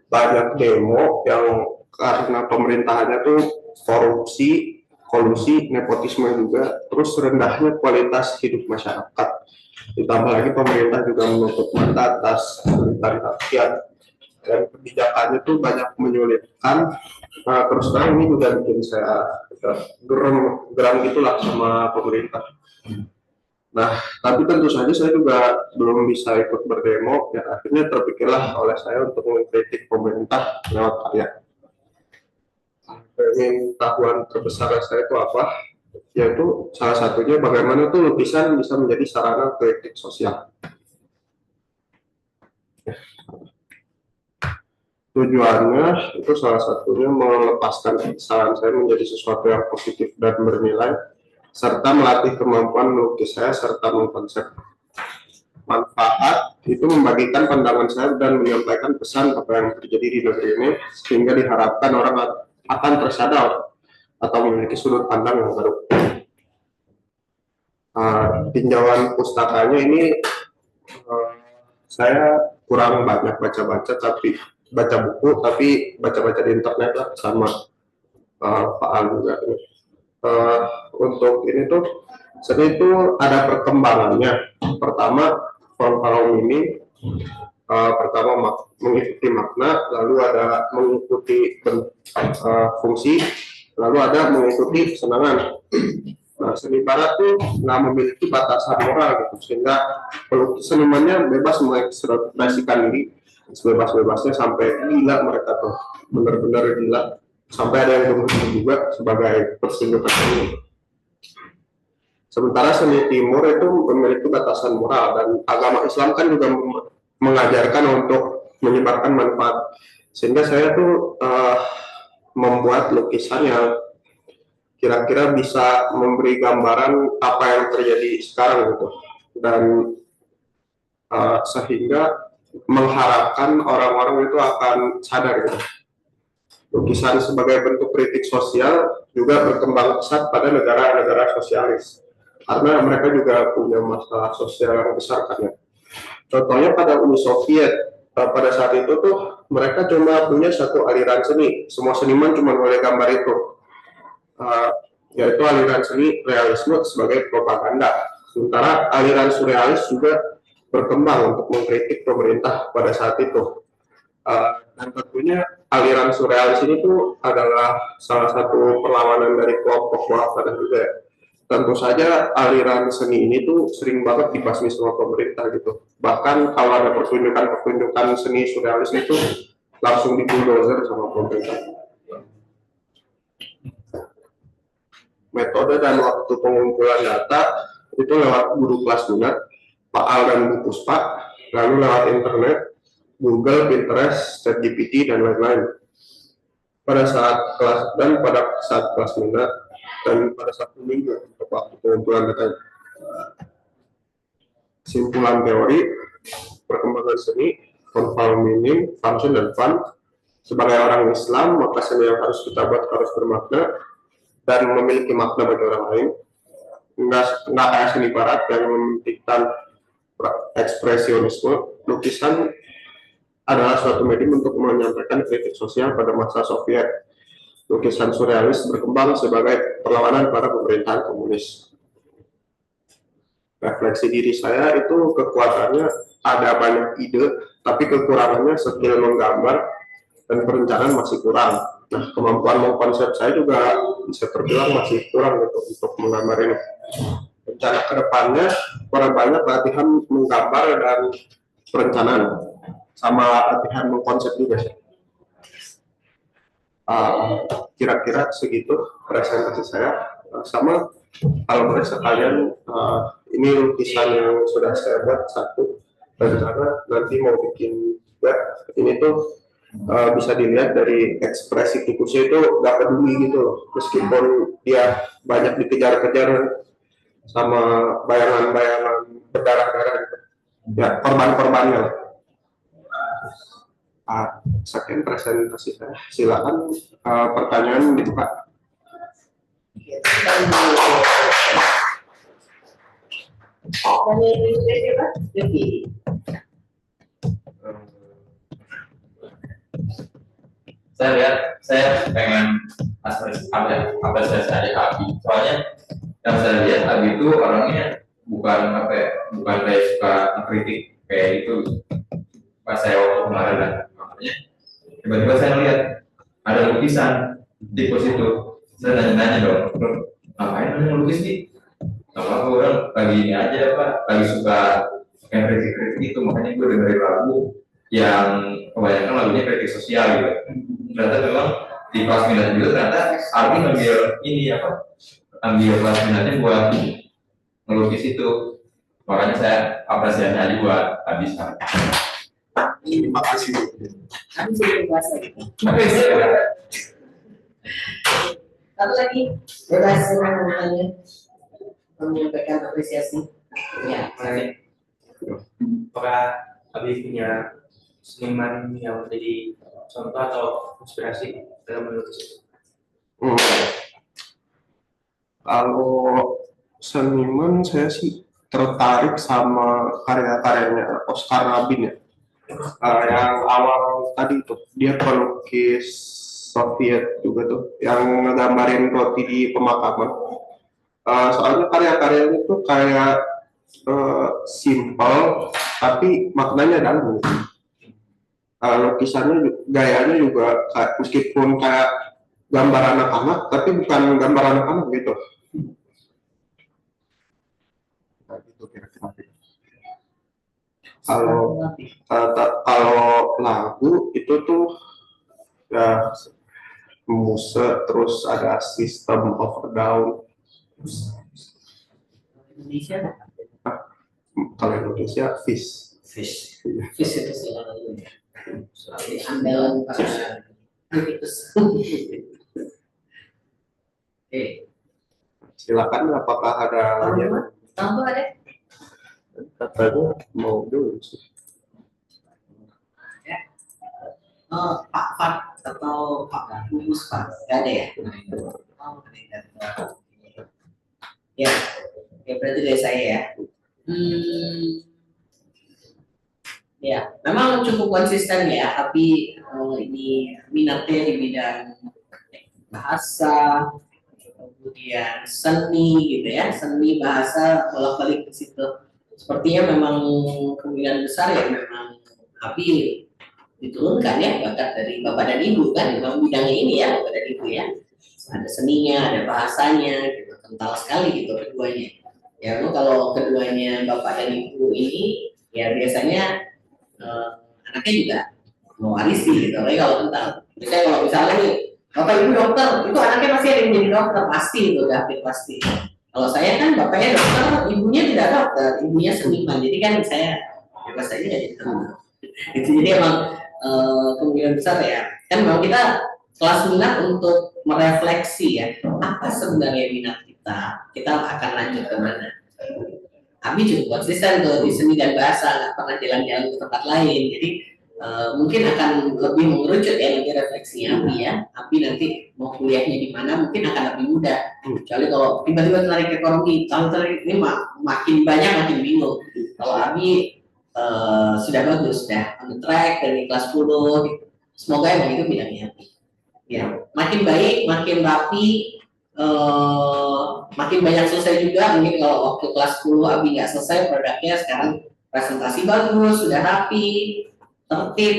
banyak demo yang karena pemerintahannya tuh korupsi, kolusi, nepotisme juga, terus rendahnya kualitas hidup masyarakat. Ditambah lagi pemerintah juga menutup mata atas kesulitan rakyat, dan kebijakannya tuh banyak menyulitkan. Terus terang ini juga bikin saya geram gitulah sama pemerintah. Nah, tapi tentu saja saya juga belum bisa ikut berdemo, ya akhirnya terpikirlah oleh saya untuk mengkritik pemerintah lewat karya. Pengetahuan terbesar saya itu apa? Yaitu salah satunya bagaimana tuh lukisan bisa menjadi sarana kritik sosial. Tujuannya itu salah satunya melepaskan kekesalan saya menjadi sesuatu yang positif dan bernilai, serta melatih kemampuan melukis saya serta mengkonsep. Manfaat itu membagikan pandangan saya dan menyampaikan pesan apa yang terjadi di negeri ini, sehingga diharapkan orang akan tersadar atau memiliki sudut pandang yang baru. Tinjauan pustakanya ini saya kurang banyak baca-baca, tapi baca buku, tapi baca-baca di internet lah sama Pak Al juga. Untuk ini tuh seni itu ada perkembangannya. Pertama, tahun ini pertama mengikuti makna, lalu ada mengikuti fungsi, lalu ada mengikuti kesenangan. Nah, seni barat tuh nggak memiliki batasan moral gitu, sehingga pelukis senimannya bebas mengekspresikan diri sebebas-bebasnya sampai gila. Mereka tuh benar-benar gila, sampai ada yang berhenti juga sebagai pertunjukan seni. Sementara seni timur itu memiliki batasan moral, dan agama Islam kan juga mengajarkan untuk menyebarkan manfaat, sehingga saya tuh membuat lukisan yang kira-kira bisa memberi gambaran apa yang terjadi sekarang gitu, dan sehingga mengharapkan orang-orang itu akan sadar gitu. Lukisan sebagai bentuk kritik sosial juga berkembang pesat pada negara-negara sosialis, karena mereka juga punya masalah sosial yang besar kan ya. Contohnya pada Uni Soviet, pada saat itu tuh mereka cuma punya satu aliran seni, semua seniman cuma boleh gambar itu, yaitu aliran seni realisme sebagai propaganda. Sementara aliran surrealis juga berkembang untuk mengkritik pemerintah pada saat itu. Dan tentunya aliran surrealis ini tuh adalah salah satu perlawanan dari kelompok bawah sadar juga. Tentu saja aliran seni ini tuh sering banget dibasmi sama pemerintah gitu. Bahkan kalau ada pertunjukan seni surrealis itu langsung dibulldozer sama pemerintah. Metode dan waktu pengumpulan data itu lewat guru kelas minat, Pak Al dan Bu Puspa, lalu lewat internet, Google, Pinterest, ChatGPT, dan lain-lain. Pada saat kelas minat dan pada satu minggu untuk waktu pengumpulan data. Simpulan teori, perkembangan seni, conform meaning, function, dan fun. Sebagai orang Islam, maka seni yang harus kita buat harus bermakna dan memiliki makna bagi orang lain. Nggak kayak seni barat yang mementingkan ekspresionisme. Lukisan adalah suatu medium untuk menyampaikan kritik sosial pada masa Soviet. Lukisan surrealis berkembang sebagai perlawanan pada pemerintahan komunis. Refleksi diri saya itu kekuatannya ada banyak ide, tapi kekurangannya skill menggambar dan perencanaan masih kurang. Nah, kemampuan mengkonsep saya juga bisa terbilang masih kurang gitu untuk menggambar ini. Rencana kedepannya kurang banyak latihan menggambar dan perencanaan, sama latihan mengkonsep juga sih. Kira-kira segitu presentasi saya. Sama kalau boleh sekalian, ini lukisan yang sudah saya buat satu, rencana nanti mau bikin juga. Ini tuh bisa dilihat dari ekspresi tikusnya itu gak peduli gitu loh, meskipun dia banyak dikejar-kejar sama bayangan-bayangan berdarah-darah gitu. Ya, korban-korbannya lah. Sekian presentasi saya. Silakan pertanyaan dibuka. Saya lihat, saya pengen apresiasi adik Abi. Soalnya yang saya lihat Abi itu orangnya bukan apa ya, bukan kayak suka kritik kayak itu. Pas saya waktu kemarin dan makanya tiba-tiba saya lihat ada lukisan di pos itu. Saya nanya-nanya dong, ngapain lu ngelukis sih? Apa orang lagi ini aja apa? Lagi suka kayak kritik-kritik itu, makanya gue dengerin lagu yang kebanyakan lagunya kritik sosial gitu. Ternyata memang di kelas minat juga ternyata Ardi ngambil ini apa? Ambil kelas minatnya buat ngelukis itu. Makanya saya apresiasi aja buat habis. Terima kasih. Kami sudah bahasa itu. Satu lagi, bebas senang namanya menyampaikan apresiasi. Ya, Baik. Apakah Abi punya seniman yang menjadi contoh atau inspirasi dalam melukis? Kalau seniman saya sih tertarik sama karya-karyanya Oscar Rabin ya. Yang awal tadi tuh dia pelukis Soviet juga tuh yang ngegambarin roti di pemakaman. Soalnya karya-karyanya tuh kayak simple tapi maknanya dalam. Lukisannya gayanya juga meskipun kayak gambar anak-anak tapi bukan gambar anak-anak gitu. Nah, itu kira-kira. Kalau lagu itu tuh ya Muse, terus ada System of a Down. Indonesia. Kalau Indonesia Fish. Fish itu selalu andalan para kritikus. Oke. Silakan, apakah ada yang Tambah ada? katanya mau dulu sih. Pak Fat atau Pak Bungkus Pak? Gak ada ya? Oh, ya, ya berarti dari saya ya. Ya, memang cukup konsisten ya, tapi ini minatnya di bidang bahasa, kemudian seni gitu ya, seni bahasa bolak-balik ke situ. Sepertinya memang kemungkinan besar ya memang Abi diturunkan ya bakat dari bapak dan ibu kan, memang bidangnya ini ya bapak dan ibu ya. Ada seninya, ada bahasanya, gitu, kental sekali gitu keduanya. Ya, kalau keduanya bapak dan ibu ini ya biasanya anaknya juga mewarisi gitu. Tapi kalau kental, misalnya kalau misalnya nih bapak ibu dokter, itu anaknya pasti ada yang menjadi dokter pasti itu udah pasti. Kalau saya kan bapaknya dokter, ibunya tidak dokter, ibunya seniman. Jadi kan saya bebas aja jadi dokter. Itu jadi emang kemungkinan besar ya. Kan memang kita kelas minat untuk merefleksi ya, apa sebenarnya minat kita akan lanjut ke mana. Abi cukup konsisten tuh di seni dan bahasa, nggak pernah jalan-jalan ke tempat lain. Jadi mungkin akan lebih mengerucut ya nanti refleksinya Abi ya. Abi nanti mau kuliahnya di mana mungkin akan lebih mudah. Kecuali kalau tiba-tiba tarik ekonomi, tarik ini makin banyak makin bingung. Kalau Abi sudah bagus, sudah on the track dari kelas 10 gitu. Semoga emang itu bidangnya Abi. Ya, makin baik, makin rapi, makin banyak selesai juga. Mungkin kalau waktu kelas 10 Abi nggak selesai produknya, sekarang presentasi bagus, sudah rapi, tertib,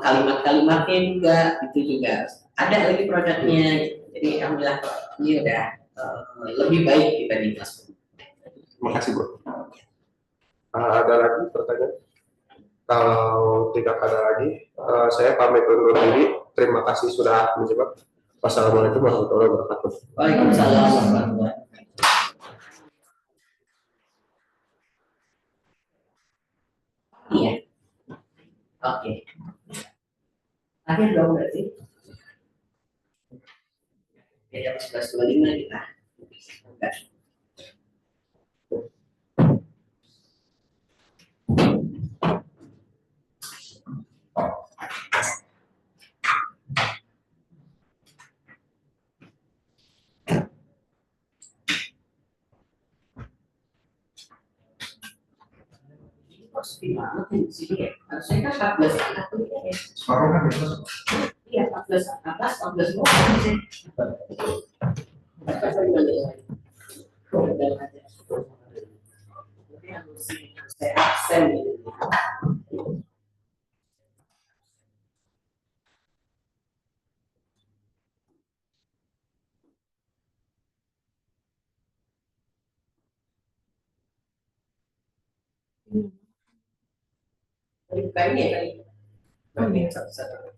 kalimat-kalimatnya juga itu juga ada lagi produknya. Jadi alhamdulillah ini udah lebih baik dibanding kelas 10. Terima kasih Bu. Ada lagi pertanyaan? Kalau tidak ada lagi, Saya pamit undur diri. Terima kasih sudah menjawab. Wassalamualaikum warahmatullahi wabarakatuh. Waalaikumsalam warahmatullahi wabarakatuh. Iya. Oke. Akhir dong berarti. Ya, 11.25 kita. Enggak. Sepi banget nih di sini ya. Harusnya kan 14 anak tuh ya. Separuh kan itu. Iya, 14 atas, 14 bawah sih. Saya absen gitu. Dari bukannya ya kali. Oke, satu-satu.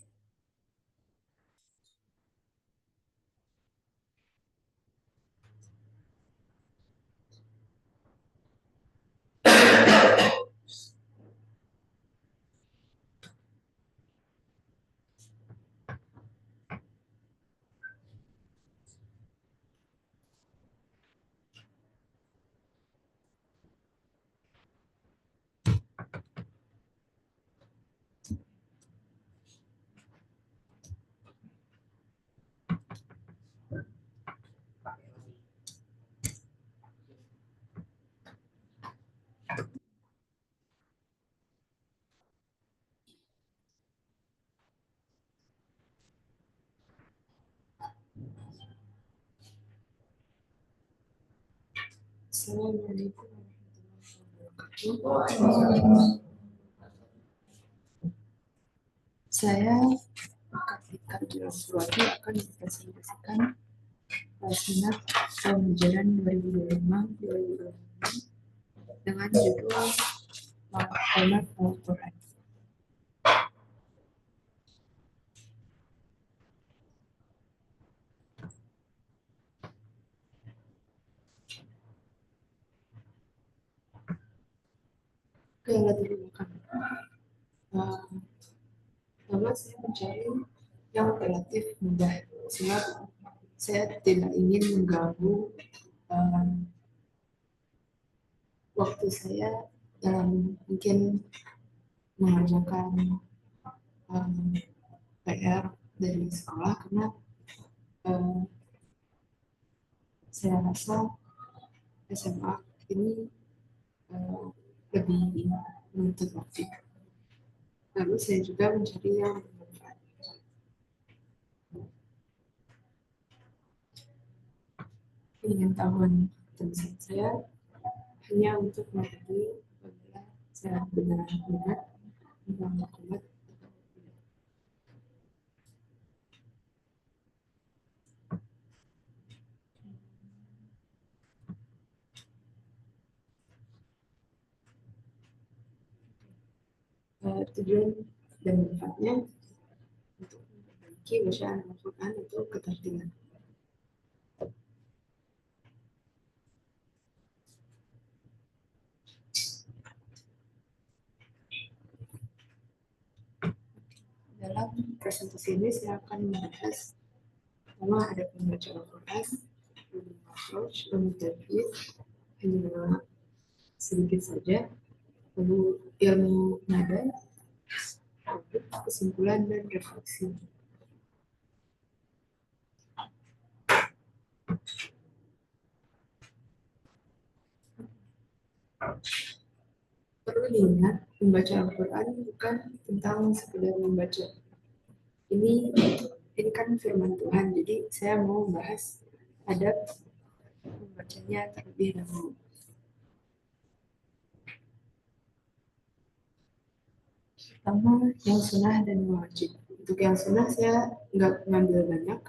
Assalamualaikum warahmatullahi wabarakatuh. Saya Kartika Surati akan mempresentasikan seminar pembelajaran 2025-2026 dengan judul Format Al-Quran. Oke, latar belakang. Pertama saya mencari yang relatif mudah, sebab saya tidak ingin mengganggu waktu saya dalam mungkin mengerjakan PR dari sekolah, karena saya rasa SMA ini lebih menuntut waktu. Lalu saya juga mencari yang bermanfaat. Pengetahuan tulisan saya hanya untuk mengetahui apabila saya benar ingat tentang maklumat atau tidak. Tujuan dan manfaatnya untuk memperbaiki bacaan Al-Quran atau ketertiban. Dalam presentasi ini saya akan membahas pertama ada pembaca Al-Quran, approach, tajwid, hanya sedikit saja, lalu ilmu nada, kesimpulan dan refleksi. Perlu diingat, membaca Al-Quran bukan tentang sekedar membaca. Ini kan firman Tuhan, jadi saya mau bahas adab membacanya terlebih dahulu. Pertama, yang sunnah dan wajib. Untuk yang sunnah saya nggak ngambil banyak,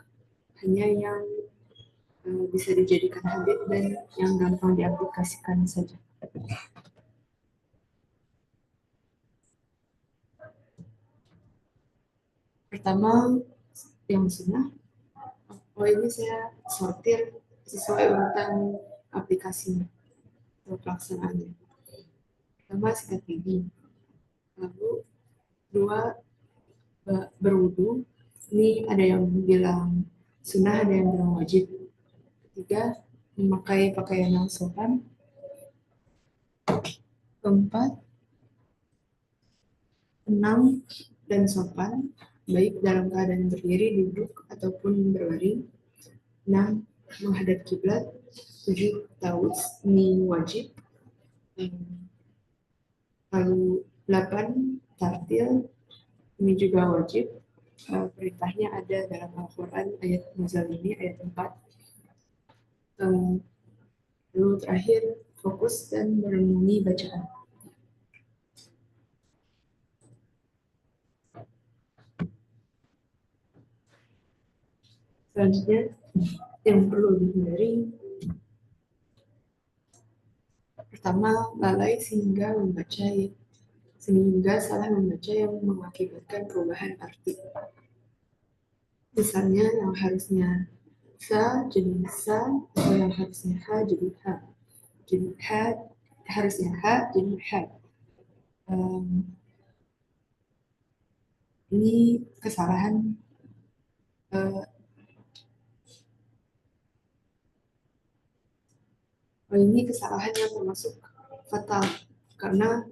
hanya yang bisa dijadikan habit dan yang gampang diaplikasikan saja. Pertama, yang sunnah. Oh, ini saya sortir sesuai urutan aplikasi atau pelaksanaannya. Pertama, sikat gigi. Lalu, dua, berwudu. Ini ada yang bilang sunnah, ada yang bilang wajib. Ketiga, memakai pakaian yang sopan. Keempat, tenang dan sopan, baik dalam keadaan berdiri, duduk, ataupun berbaring. 6. Menghadap kiblat. 7. Tawuz, ini wajib. Lalu 8. Tartil, ini juga wajib. Perintahnya ada dalam Al-Quran, ayat nuzul ini, ayat 4. Lalu terakhir, fokus dan merenungi bacaan. Selanjutnya, yang perlu dihindari, pertama, lalai sehingga salah membaca yang mengakibatkan perubahan arti. Misalnya yang harusnya sa jadi sa, atau yang harusnya ha jadi ha. Jadi ha, harusnya ha jadi ha. Ini kesalahan yang termasuk fatal karena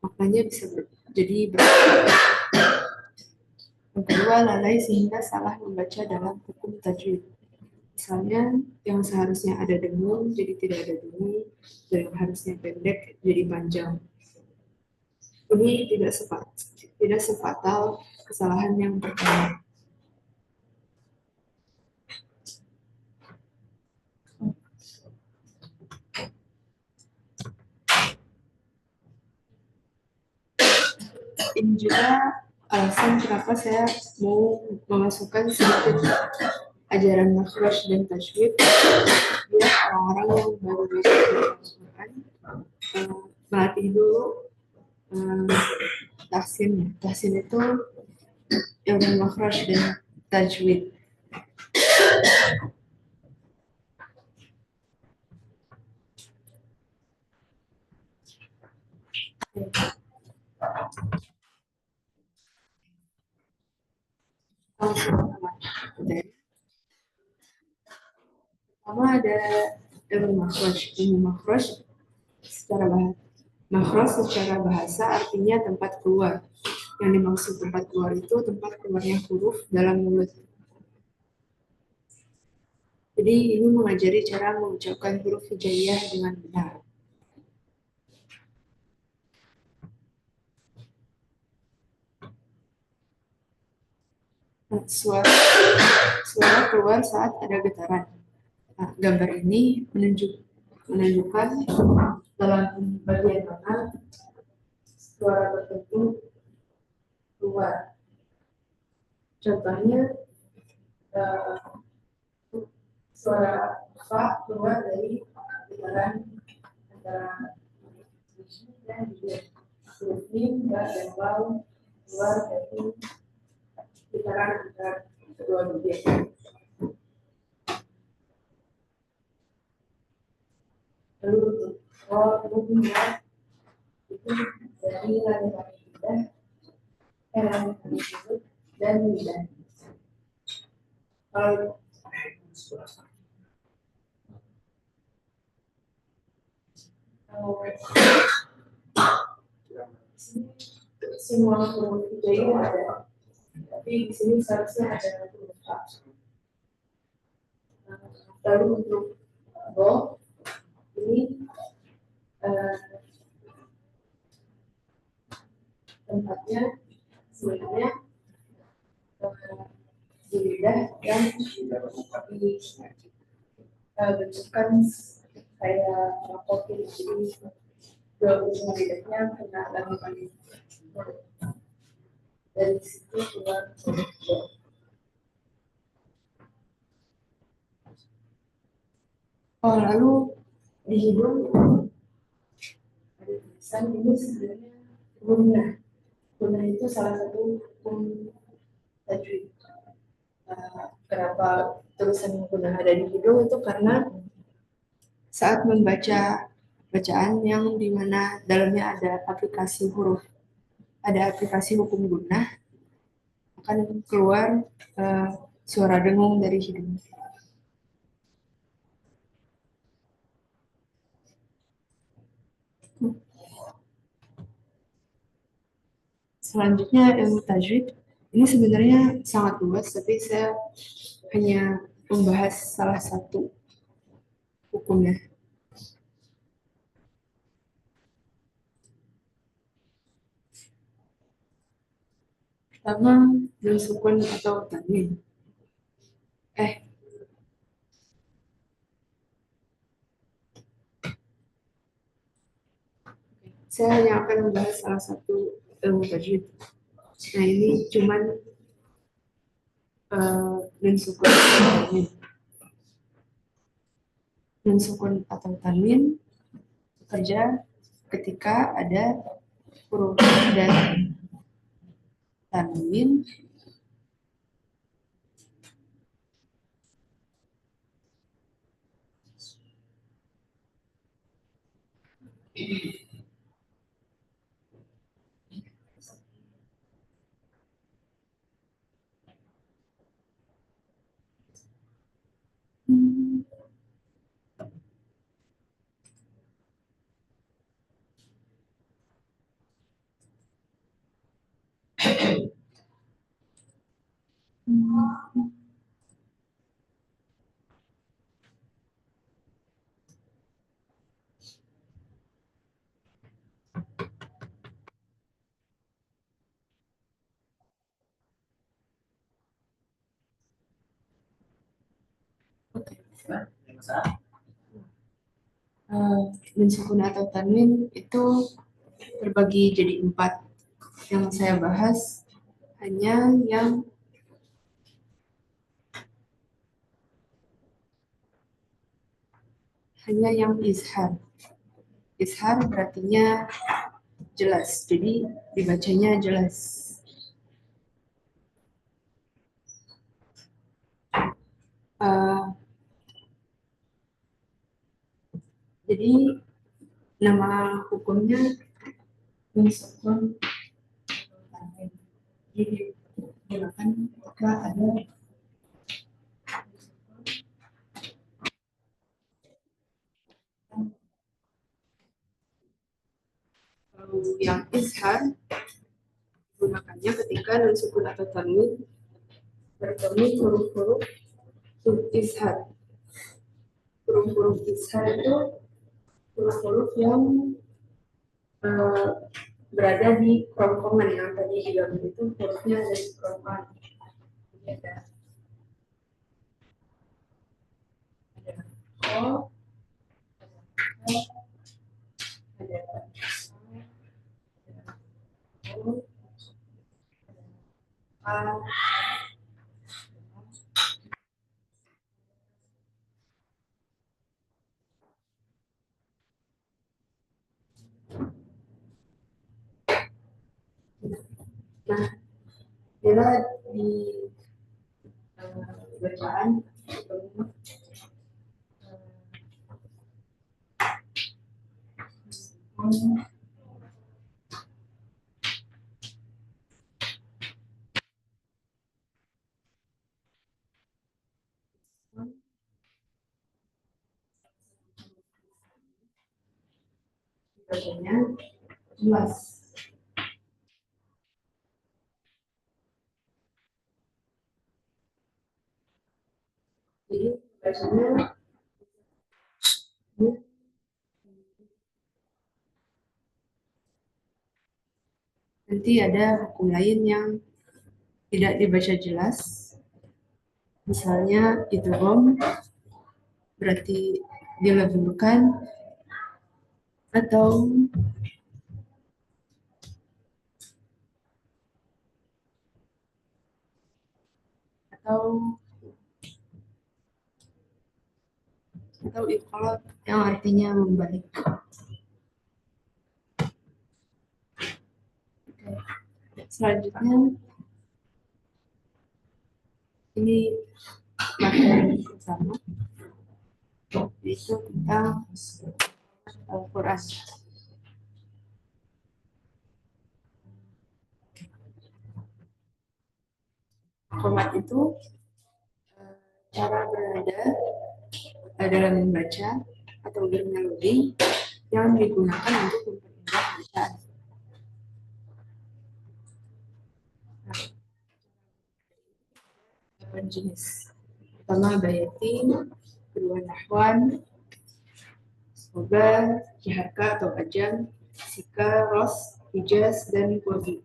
maknanya bisa jadi berbeda. Yang kedua, lalai sehingga salah membaca dalam hukum tajwid. Misalnya yang seharusnya ada dengung jadi tidak ada dengung, dan yang harusnya pendek jadi panjang. Ini tidak sefatal kesalahan yang pertama. Ini juga alasan kenapa saya mau memasukkan sedikit ajaran makhraj dan tajwid biar orang-orang yang baru belajar Al-Quran melatih dulu tahsin. Tahsin itu ilmu makhraj dan tajwid. Pertama ada ilmu makhraj. Ilmu makhraj secara bahasa artinya tempat keluar. Yang dimaksud tempat keluar itu tempat keluarnya huruf dalam mulut. Jadi ini mengajari cara mengucapkan huruf hijaiyah dengan benar. Suara keluar saat ada getaran. Nah, gambar ini menunjukkan dalam bagian mana suara tertentu keluar. Contohnya suara fa keluar dari getaran antara biji dan bibir. Huruf mim, ba, dan waw keluar dari getaran antara kedua bibir. Lalu ya, itu dari lari-lari lidah, mulut dan lidah. Kalau semua huruf hijaiyah ada, tapi di sini seharusnya ada huruf H. Lalu untuk bo ini tempatnya sebenarnya di lidah yang dibentukkan kayak kopi, jadi dua ujung lidahnya kena lagi dari situ keluar. Lalu di hidung ada tulisan ini sebenarnya gunnah. Gunah itu salah satu hukum tajwid. Kenapa tulisan gunah ada di hidung itu karena saat membaca bacaan yang dimana dalamnya ada aplikasi huruf, ada aplikasi hukum gunah, akan keluar suara dengung dari hidung. Selanjutnya ilmu tajwid ini sebenarnya sangat luas, tapi saya hanya membahas salah satu hukumnya. Pertama, nun sukun atau tanwin. Saya hanya akan membahas salah satu ilmu tajwid. Nah, ini cuman nun sukun atau tanwin. Nun sukun atau tanwin bekerja ketika ada huruf dan tanwin nun sukun atau tanwin itu terbagi jadi 4. Yang saya bahas hanya yang izhar. Izhar berartinya jelas, jadi dibacanya jelas. Jadi nama hukumnya nun sukun tanwin. Jadi digunakan ketika ada yang izhar, digunakannya ketika nun sukun atau tanwin bertemu huruf-huruf izhar. Huruf-huruf izhar itu huruf-huruf yang berada di kerongkongan yang tadi bilang itu hurufnya ada di kerongkongan. Ada O, ada O, A, nah, bila di bacaan bacanya jelas. Jadi bacanya nanti ada hukum lain yang tidak dibaca jelas. Misalnya idgham berarti dileburkan atau iqlab yang artinya membalik. Selanjutnya ini materi pertama, yaitu tentang Al-Quran. Qomat itu cara berada dalam membaca atau bermelodi yang digunakan untuk memperindah bacaan. Nah, jenis pertama bayati, kedua nahwan, soba, jaharka atau ajam, sika, ros, hijaz, dan qurbi.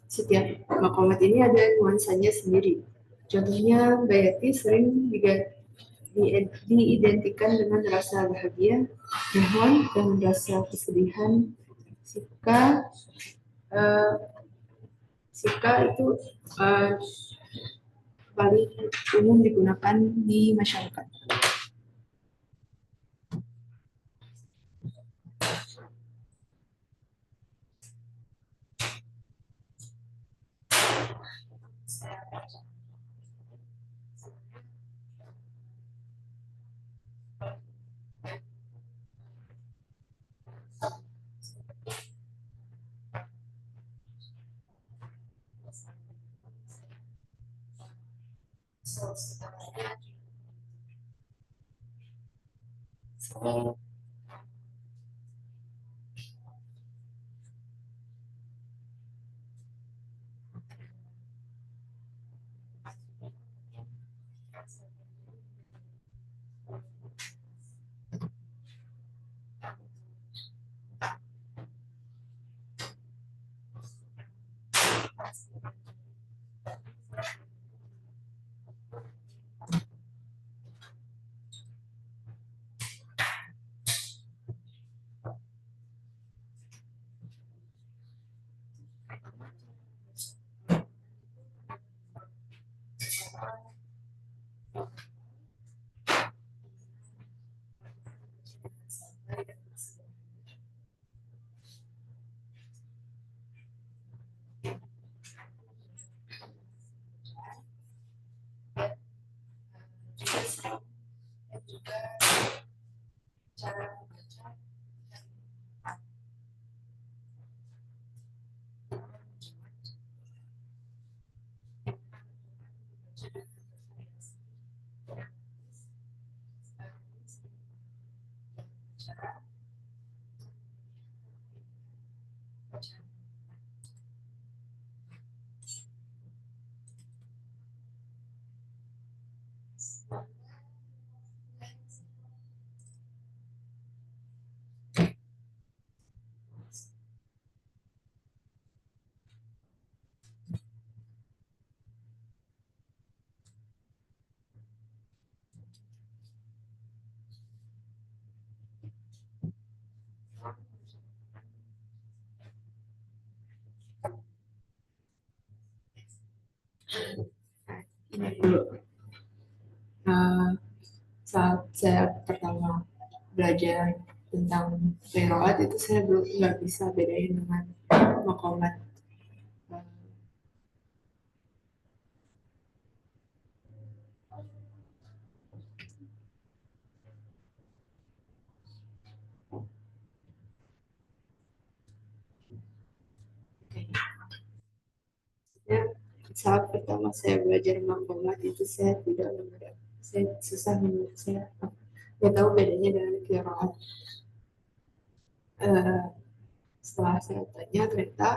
Setiap maqamat ini ada nuansanya sendiri. Contohnya bayati sering diidentikan dengan rasa bahagia, nahwan dengan rasa kesedihan, sika itu paling umum digunakan di masyarakat. Ini dulu. Saat saya pertama belajar tentang qiraat itu saya belum nggak bisa bedain dengan maqamat. Saat pertama saya belajar maqamat itu saya tidak mengerti, saya susah menurut saya nggak tahu bedanya dengan qiraat. Setelah saya tanya ternyata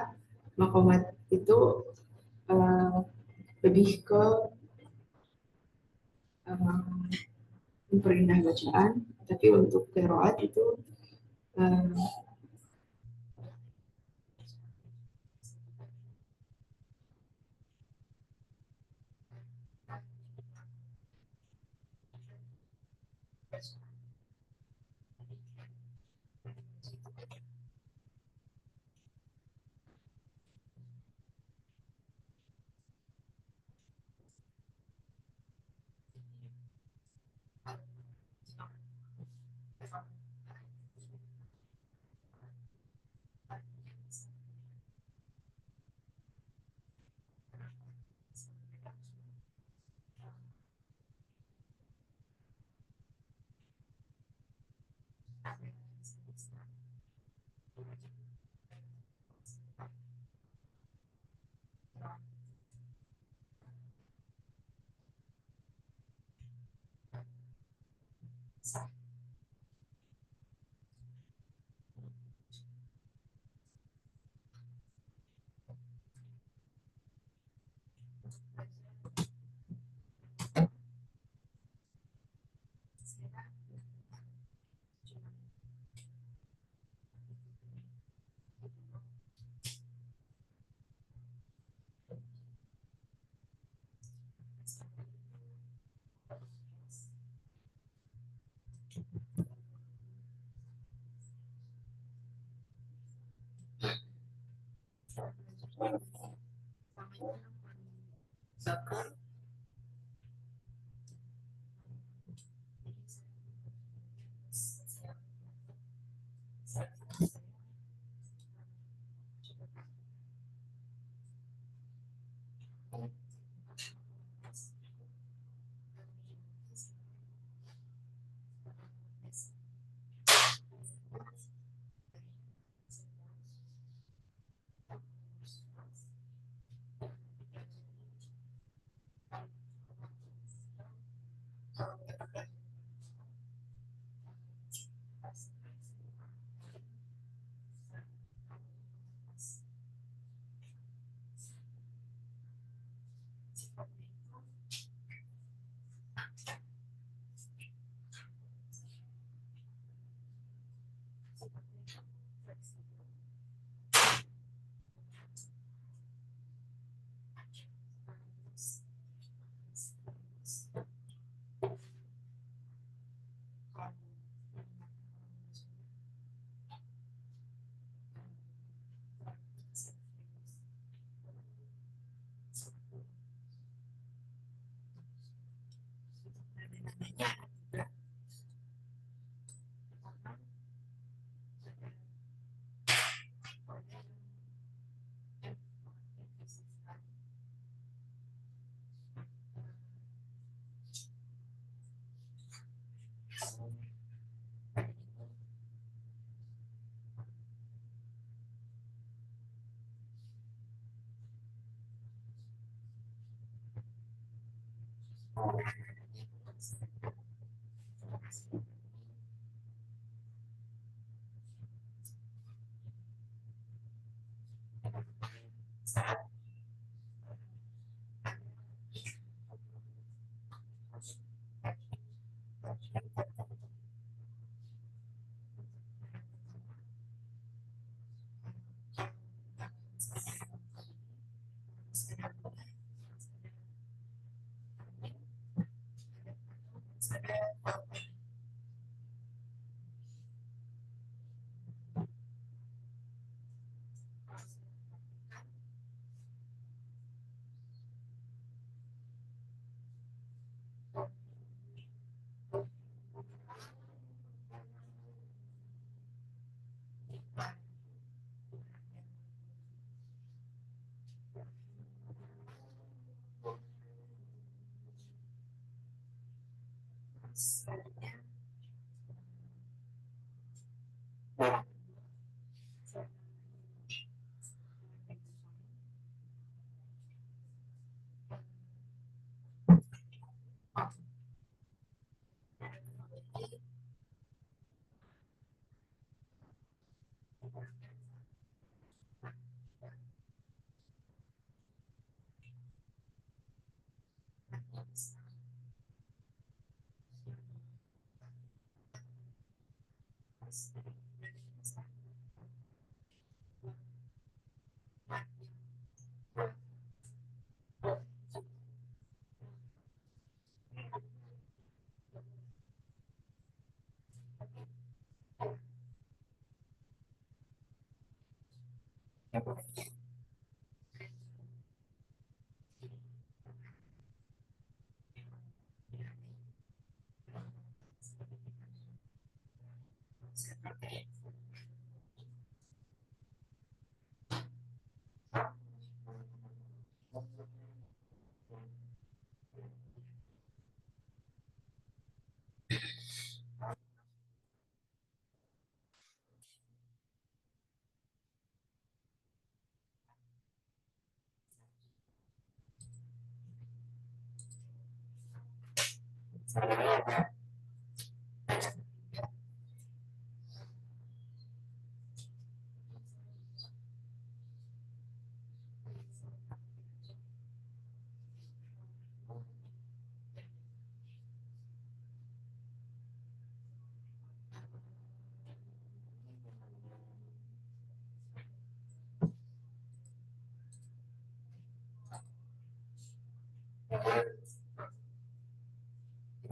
maqamat itu lebih ke memperindah bacaan, tapi untuk qiraat itu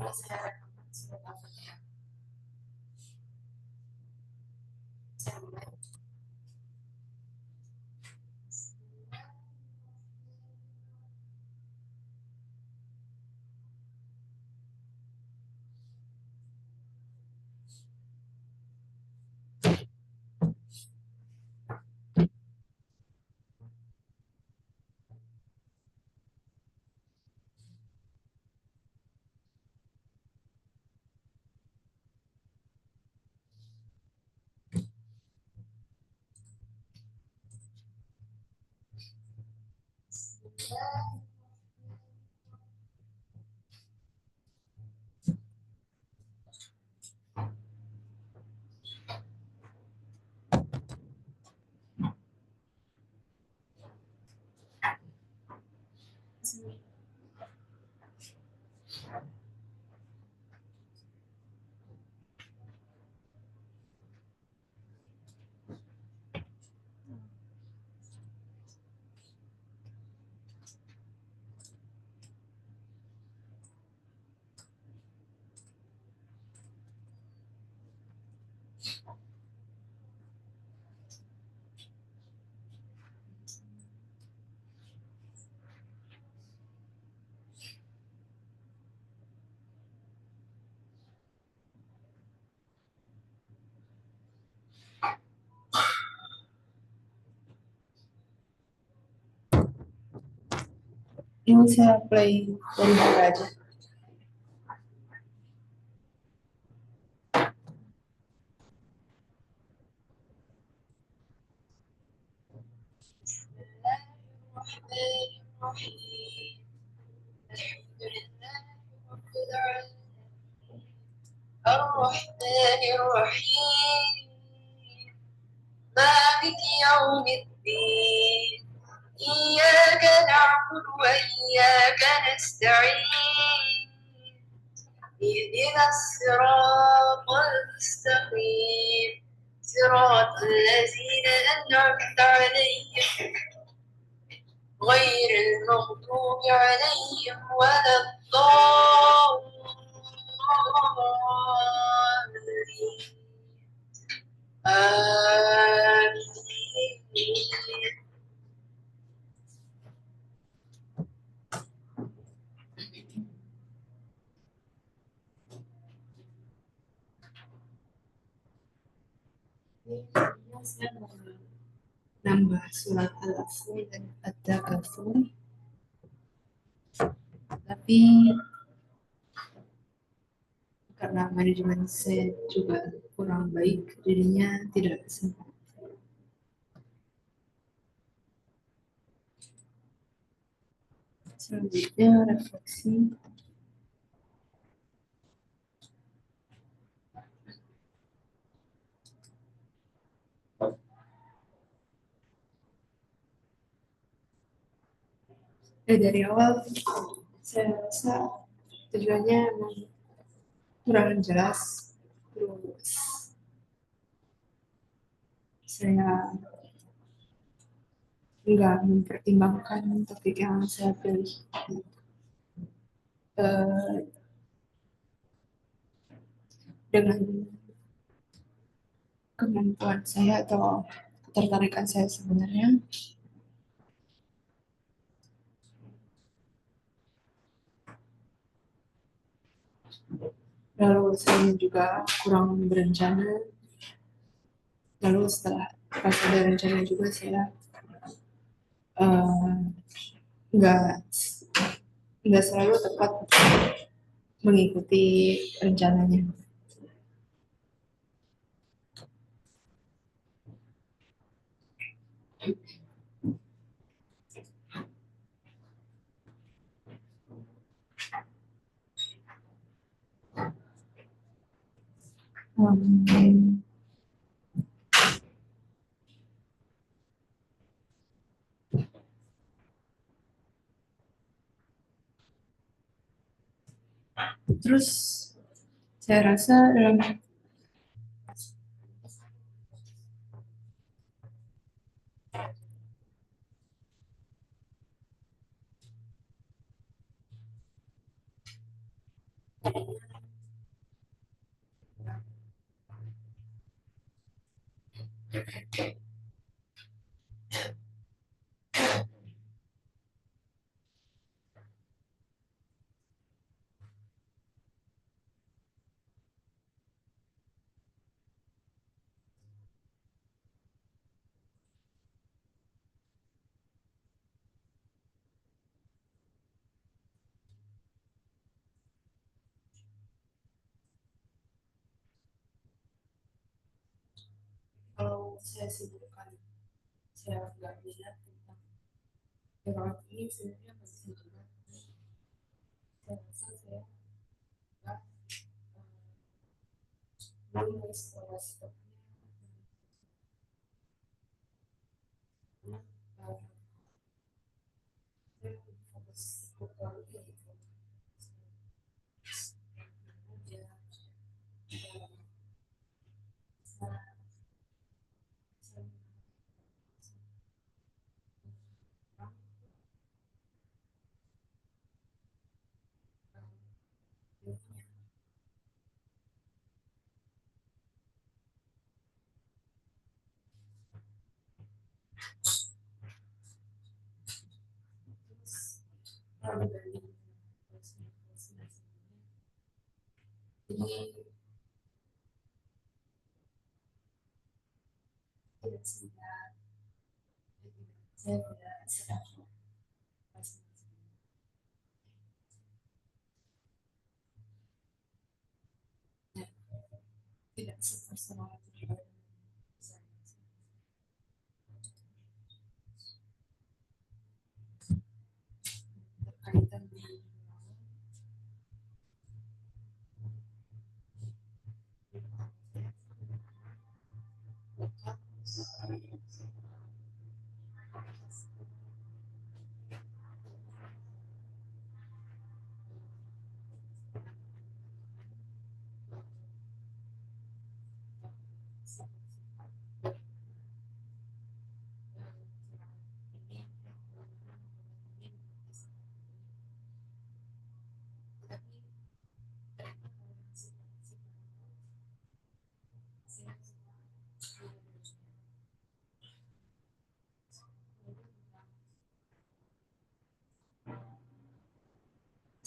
Mari saya rekaman surat Al-Fatihah. Saya mulai. Ini saya play dari buka aja. الرحمن الرحيم مالك يوم الدين إياك نعبد وإياك نستعين اهدنا الصراط المستقيم صراط الذين أنعمت عليهم غير المغضوب عليهم ولا الضالين آمين. Saya mau nambah surat Al-Asr dan At-Takatsur, tapi karena manajemen saya juga kurang baik, jadinya tidak sempat. Selanjutnya refleksi. Dari awal saya rasa tujuannya memang kurang jelas, terus saya nggak mempertimbangkan topik yang saya pilih. Dengan kemampuan saya atau ketertarikan saya sebenarnya, lalu saya juga kurang berencana, lalu setelah pas ada rencana juga saya nggak selalu tepat mengikuti rencananya. Terus saya rasa dalam Kalau saya simpulkan, saya nggak minat tentang perawat ini sebenarnya masih juga. Saya rasa saya nggak belum mengeksplorasi karena saya fokus ke keluarga gitu. Dia jadi tidak sekedar saya tidak sedang tidak sepersonal juga berkaitan dengan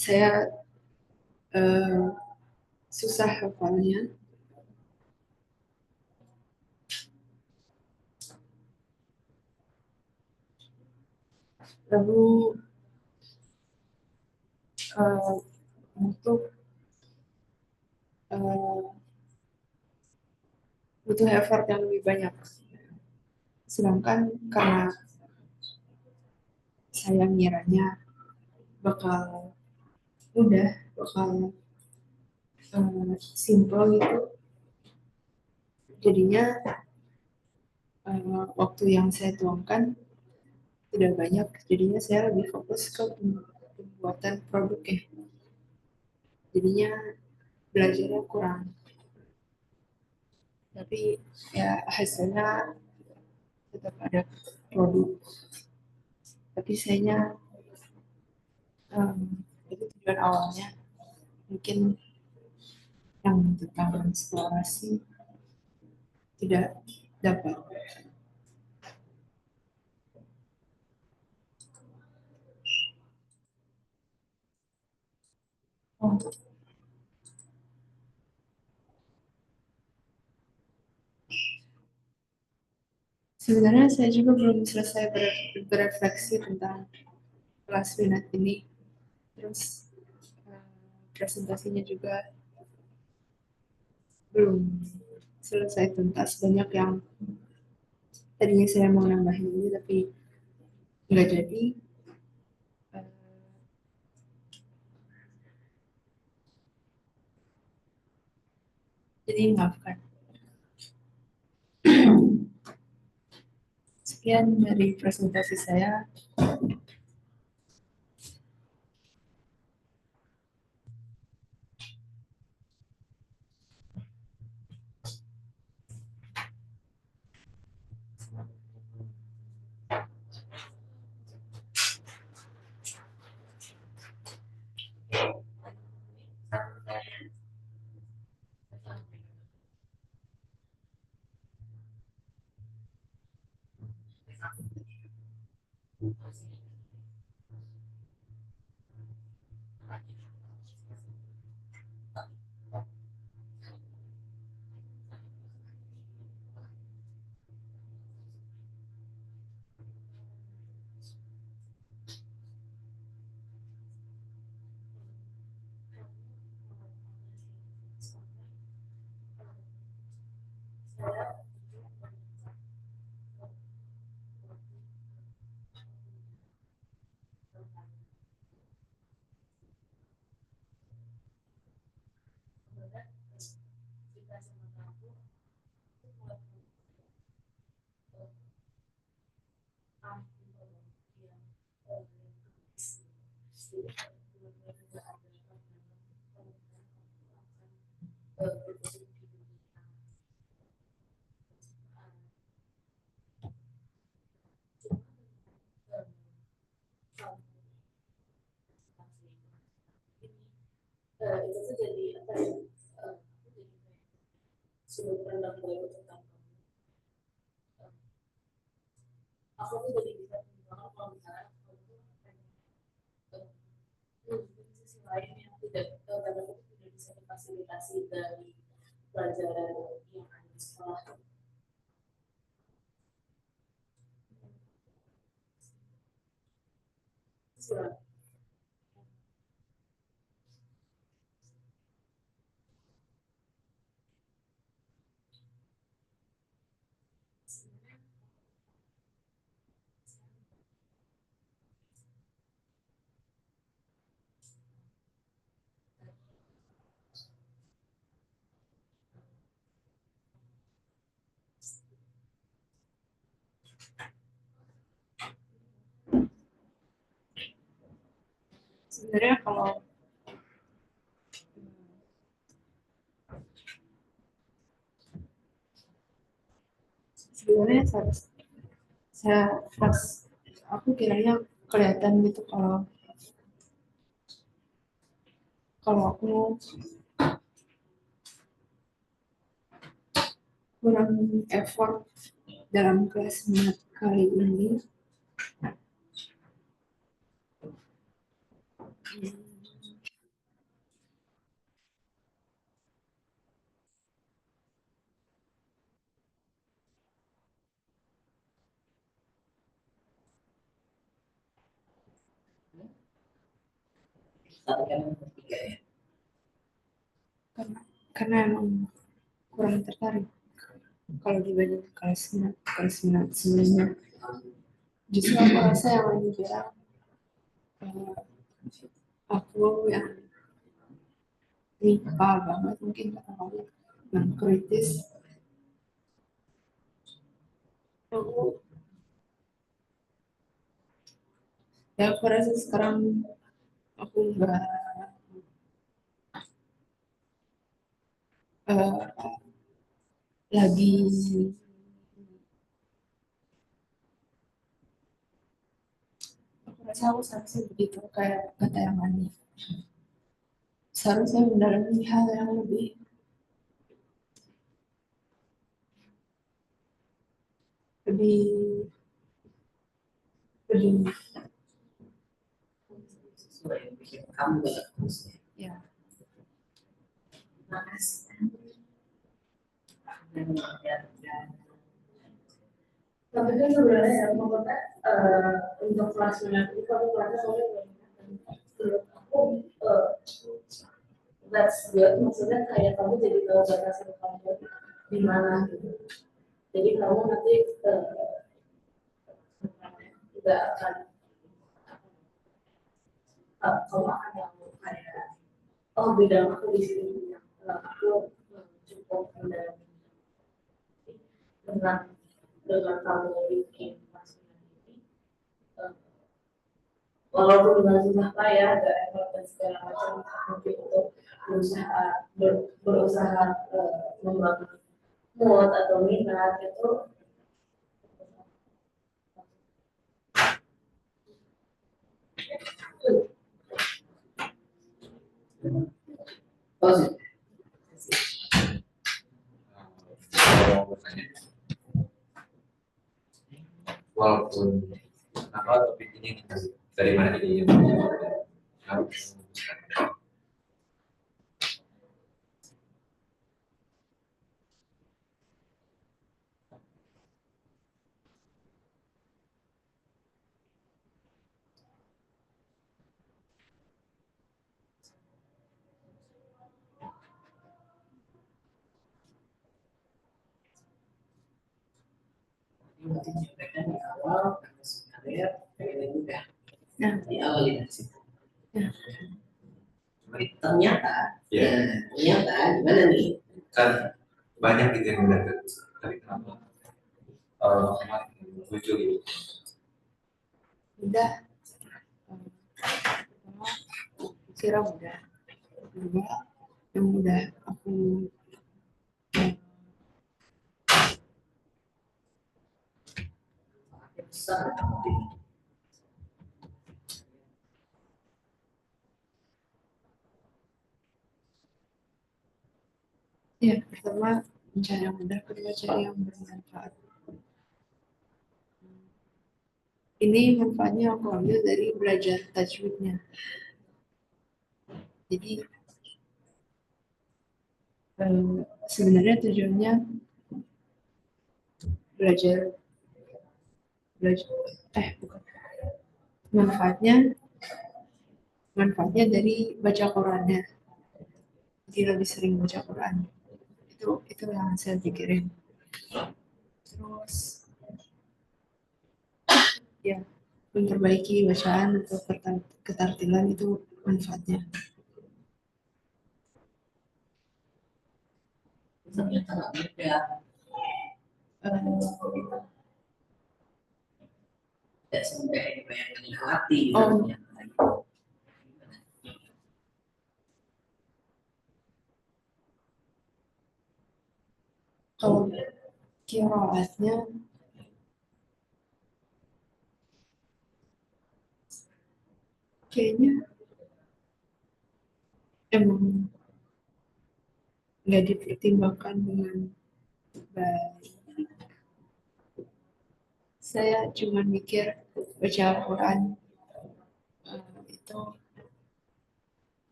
saya susah hafalnya. Lalu untuk butuh effort yang lebih banyak. Sedangkan karena saya ngiranya bakal mudah, bakal simple gitu. Jadinya waktu yang saya tuangkan tidak banyak, jadinya saya lebih fokus ke pembuatan produknya. Jadinya belajarnya kurang. Tapi ya hasilnya tetap ada produk. Tapi sayanya itu tujuan awalnya mungkin yang tentang eksplorasi tidak dapat. Sebenarnya saya juga belum selesai berefleksi tentang kelas minat ini. Terus presentasinya juga belum selesai tuntas. Banyak yang tadinya saya mau nambahin ini tapi nggak jadi. Jadi maafkan. Sekian dari presentasi saya. Itu tuh jadi apa ya? Sudut pandang baru tentang aku tuh jadi bisa membangun kalau misalnya aku tuh sisi lain yang tidak karena aku tidak bisa difasilitasi dari pelajaran yang ada di sekolah. Sebenarnya kalau sebenarnya saya pas aku kiranya kelihatan gitu kalau aku kurang effort dalam kelas minat kali ini. Karena emang kurang tertarik kalau dibanding kelas minat sebelumnya. Justru aku rasa yang lebih bilang aku yang lupa banget mungkin kata-kata yang kritis. Aku rasa sekarang aku nggak lagi aku rasa aku seharusnya begitu kayak kata yang manis. Seharusnya mendalami hal yang lebih sesuai yang bikin kamu ya. Makasih. Tapi kan sebenarnya ya, maksudnya untuk kelas minat itu aku merasa soalnya menurut aku that's good, maksudnya kayak kamu jadi tahu batasan kamu di mana gitu. Jadi kamu nanti tidak akan kamu akan yang kayak bidang aku di sini aku cukup mendalami dengan kamu bikin masukan ini, walaupun dengan susah payah, ada effort dan segala macam, mungkin untuk berusaha membangun mood atau minat itu. Walaupun kenapa topik ini dari mana ini? Berarti menyampaikan di awal karena sebenarnya pengen udah Nah, di awal dari situ. nah, Ternyata, Ya, ternyata gimana nih? kan banyak gitu yang udah dari kenapa muncul gitu. udah pertama kira udah, kedua yang udah aku Besar. ya pertama mencari yang mudah, kedua cari yang bermanfaat. Ini manfaatnya aku ambil dari belajar tajwidnya. Jadi sebenarnya tujuannya belajar bukan, manfaatnya dari baca Qurannya. Jadi lebih sering baca Quran. Itu yang saya pikirin. Terus ya memperbaiki bacaan atau ketartilan itu manfaatnya. Ternyata nggak mudah. Tidak semudah yang dibayangkan di hati. Kalau qiraatnya kayaknya emang nggak dipertimbangkan dengan baik. Saya cuma mikir baca Al-Quran itu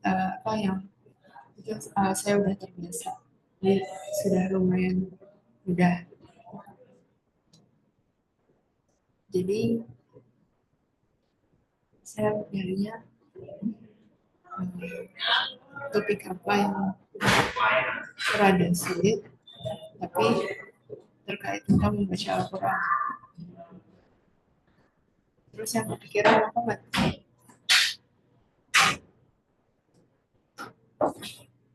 apa yang itu, saya udah terbiasa. Jadi sudah lumayan mudah. Jadi saya nyarinya topik apa yang rada sulit tapi terkait tentang membaca Al-Quran. Terus yang kepikiran Muhammad.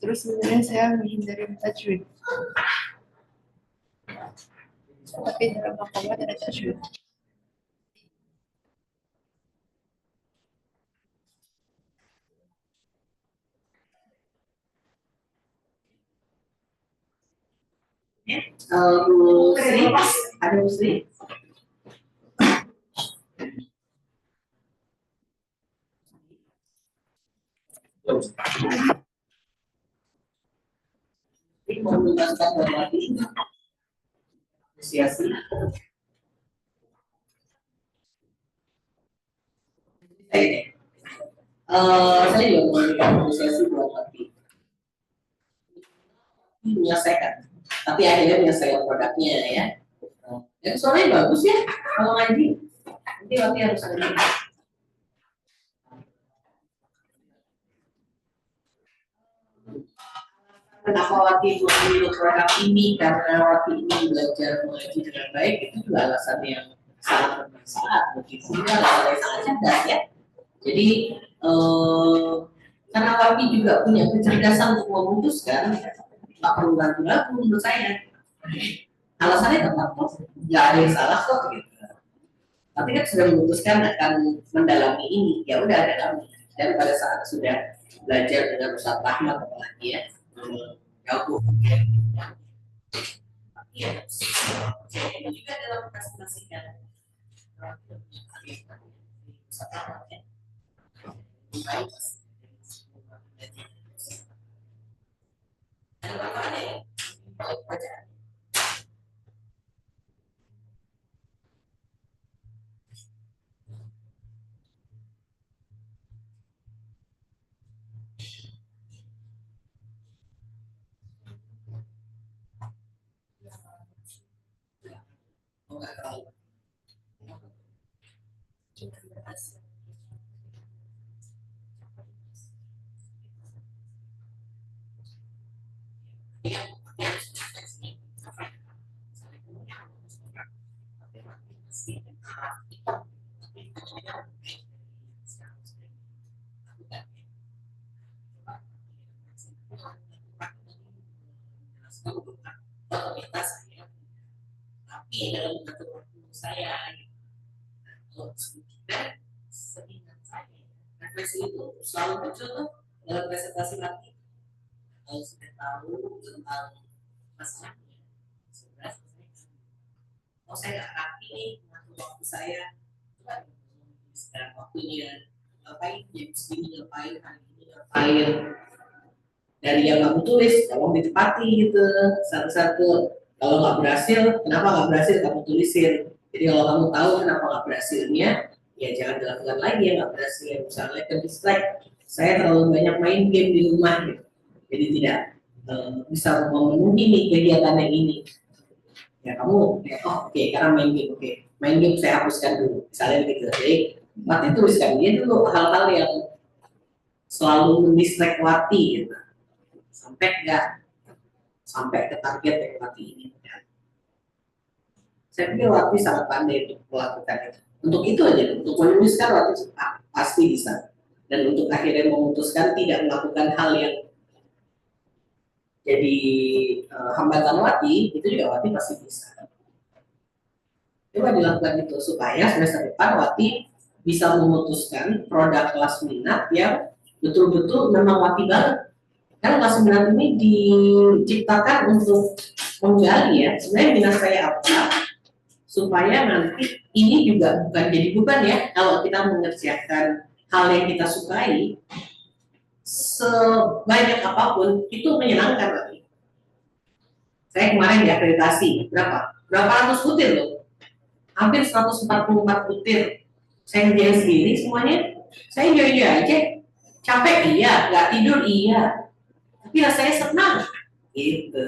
Terus sebenarnya saya menghindari tajwid. Tapi dalam Muhammad ada tajwid. Sri, ada Sri. Mau menjelaskan berarti apresiasi. Saya juga memberikan apresiasi buat Wati. Menyelesaikan, tapi akhirnya menyelesaikan produknya ya. Dan suaranya bagus ya kalau ngaji. Nanti Wati harus ada. Kenapa Wati memilih produk ini karena Wati ini belajar mengaji dengan baik, itu juga alasan yang sangat bermanfaat begitu. Itu alasan yang sangat cerdas ya. Jadi karena Wati juga punya kecerdasan untuk memutuskan, tak perlu ragu-ragu menurut saya. Alasannya tetap kok, nggak ada yang salah kok gitu. Tapi kan sudah memutuskan akan mendalami ini, ya udah dalami. Dan pada saat sudah belajar dengan Ustaz Rahmat apalagi ya. Aku ini juga dalam presentasikan Enggak terlalu. Tapi dalam satu waktu saya seingat saya refleksi itu selalu muncul tuh dalam presentasi nanti. Kalau sudah tahu tentang masalahnya, sudah selesai. Oh saya nggak rapi nih mengatur waktu saya, coba sekarang waktunya ngapain, jam segini ngapain, hari ini ngapain. Dari yang kamu tulis, tolong ditepati gitu satu-satu. Kalau nggak berhasil, kenapa nggak berhasil kamu tulisin. Jadi kalau kamu tahu kenapa nggak berhasilnya, ya jangan dilakukan lagi yang nggak berhasil. Misalnya ke distract, saya terlalu banyak main game di rumah gitu. Jadi tidak bisa memenuhi nih kegiatan yang ini. Ya kamu, ya, oh, oke, karena main game, oke, main game saya hapuskan dulu. Misalnya gitu. Jadi Wati tuliskan dia dulu hal-hal yang selalu mendistract Wati gitu. Sampai ke target yang Wati ini. Saya pikir Wati sangat pandai untuk melakukan itu. Untuk itu aja, untuk menuliskan Wati pasti bisa. Dan untuk akhirnya memutuskan tidak melakukan hal yang jadi hambatan Wati, itu juga Wati pasti bisa. Coba dilakukan itu supaya semester depan Wati bisa memutuskan produk kelas minat yang betul-betul memang Wati banget. Kan kelas minat ini diciptakan untuk menggali ya, sebenarnya minat saya apa, supaya nanti ini juga bukan jadi beban ya, kalau kita mengerjakan hal yang kita sukai, sebanyak apapun, itu menyenangkan lagi. Saya kemarin di akreditasi, berapa ratus butir loh, hampir 144 butir, saya ngerjain sendiri semuanya, saya enjoy aja, capek iya, nggak tidur iya, tapi rasanya senang gitu.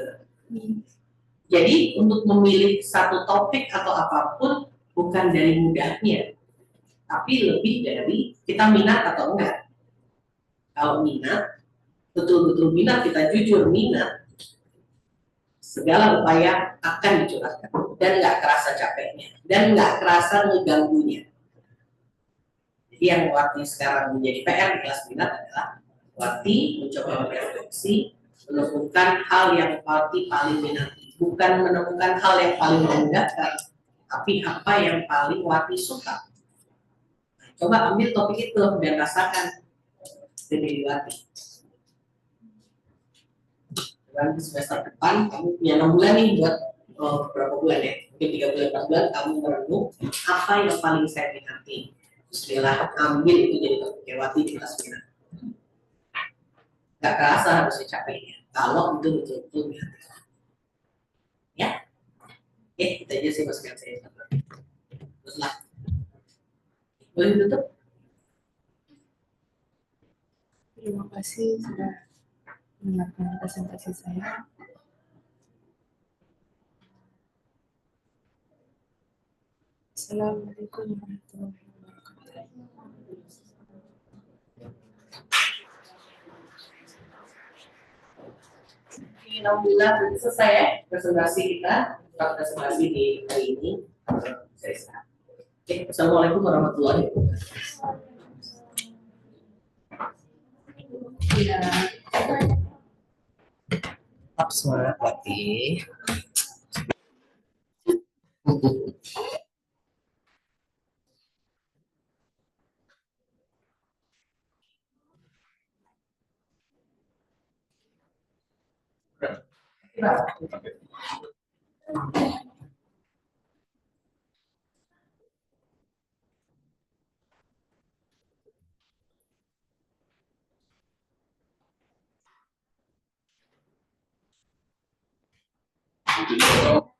Jadi untuk memilih satu topik atau apapun bukan dari mudahnya, tapi lebih dari kita minat atau enggak. Kalau minat, betul-betul minat, kita jujur minat, segala upaya akan dicurahkan dan nggak kerasa capeknya dan nggak kerasa mengganggunya. Jadi yang Wati sekarang menjadi PR di kelas minat adalah Wati mencoba merefleksi, menemukan hal yang Wati paling minati, bukan menemukan hal yang paling memudahkan, tapi apa yang paling Wati suka. Nah, coba ambil topik itu dan rasakan diri Wati. Dan semester depan kamu punya 6 bulan nih buat berapa bulan ya? Mungkin 3 bulan 4 bulan kamu merenung apa yang paling saya minati. Bismillah, ambil itu jadi topik Wati di kelas minat. Gak kerasa harusnya capeknya kalau itu betul-betul minat. Ya, itu aja sih masukan saya. Teruslah, boleh tutup. Terima kasih sudah mendengarkan presentasi saya. Assalamualaikum warahmatullahi wabarakatuh. Alhamdulillah selesai ya presentasi kita, presentasi di hari ini. Oke, assalamualaikum warahmatullahi wabarakatuh. Iya. Tetap semangat Wati. Itu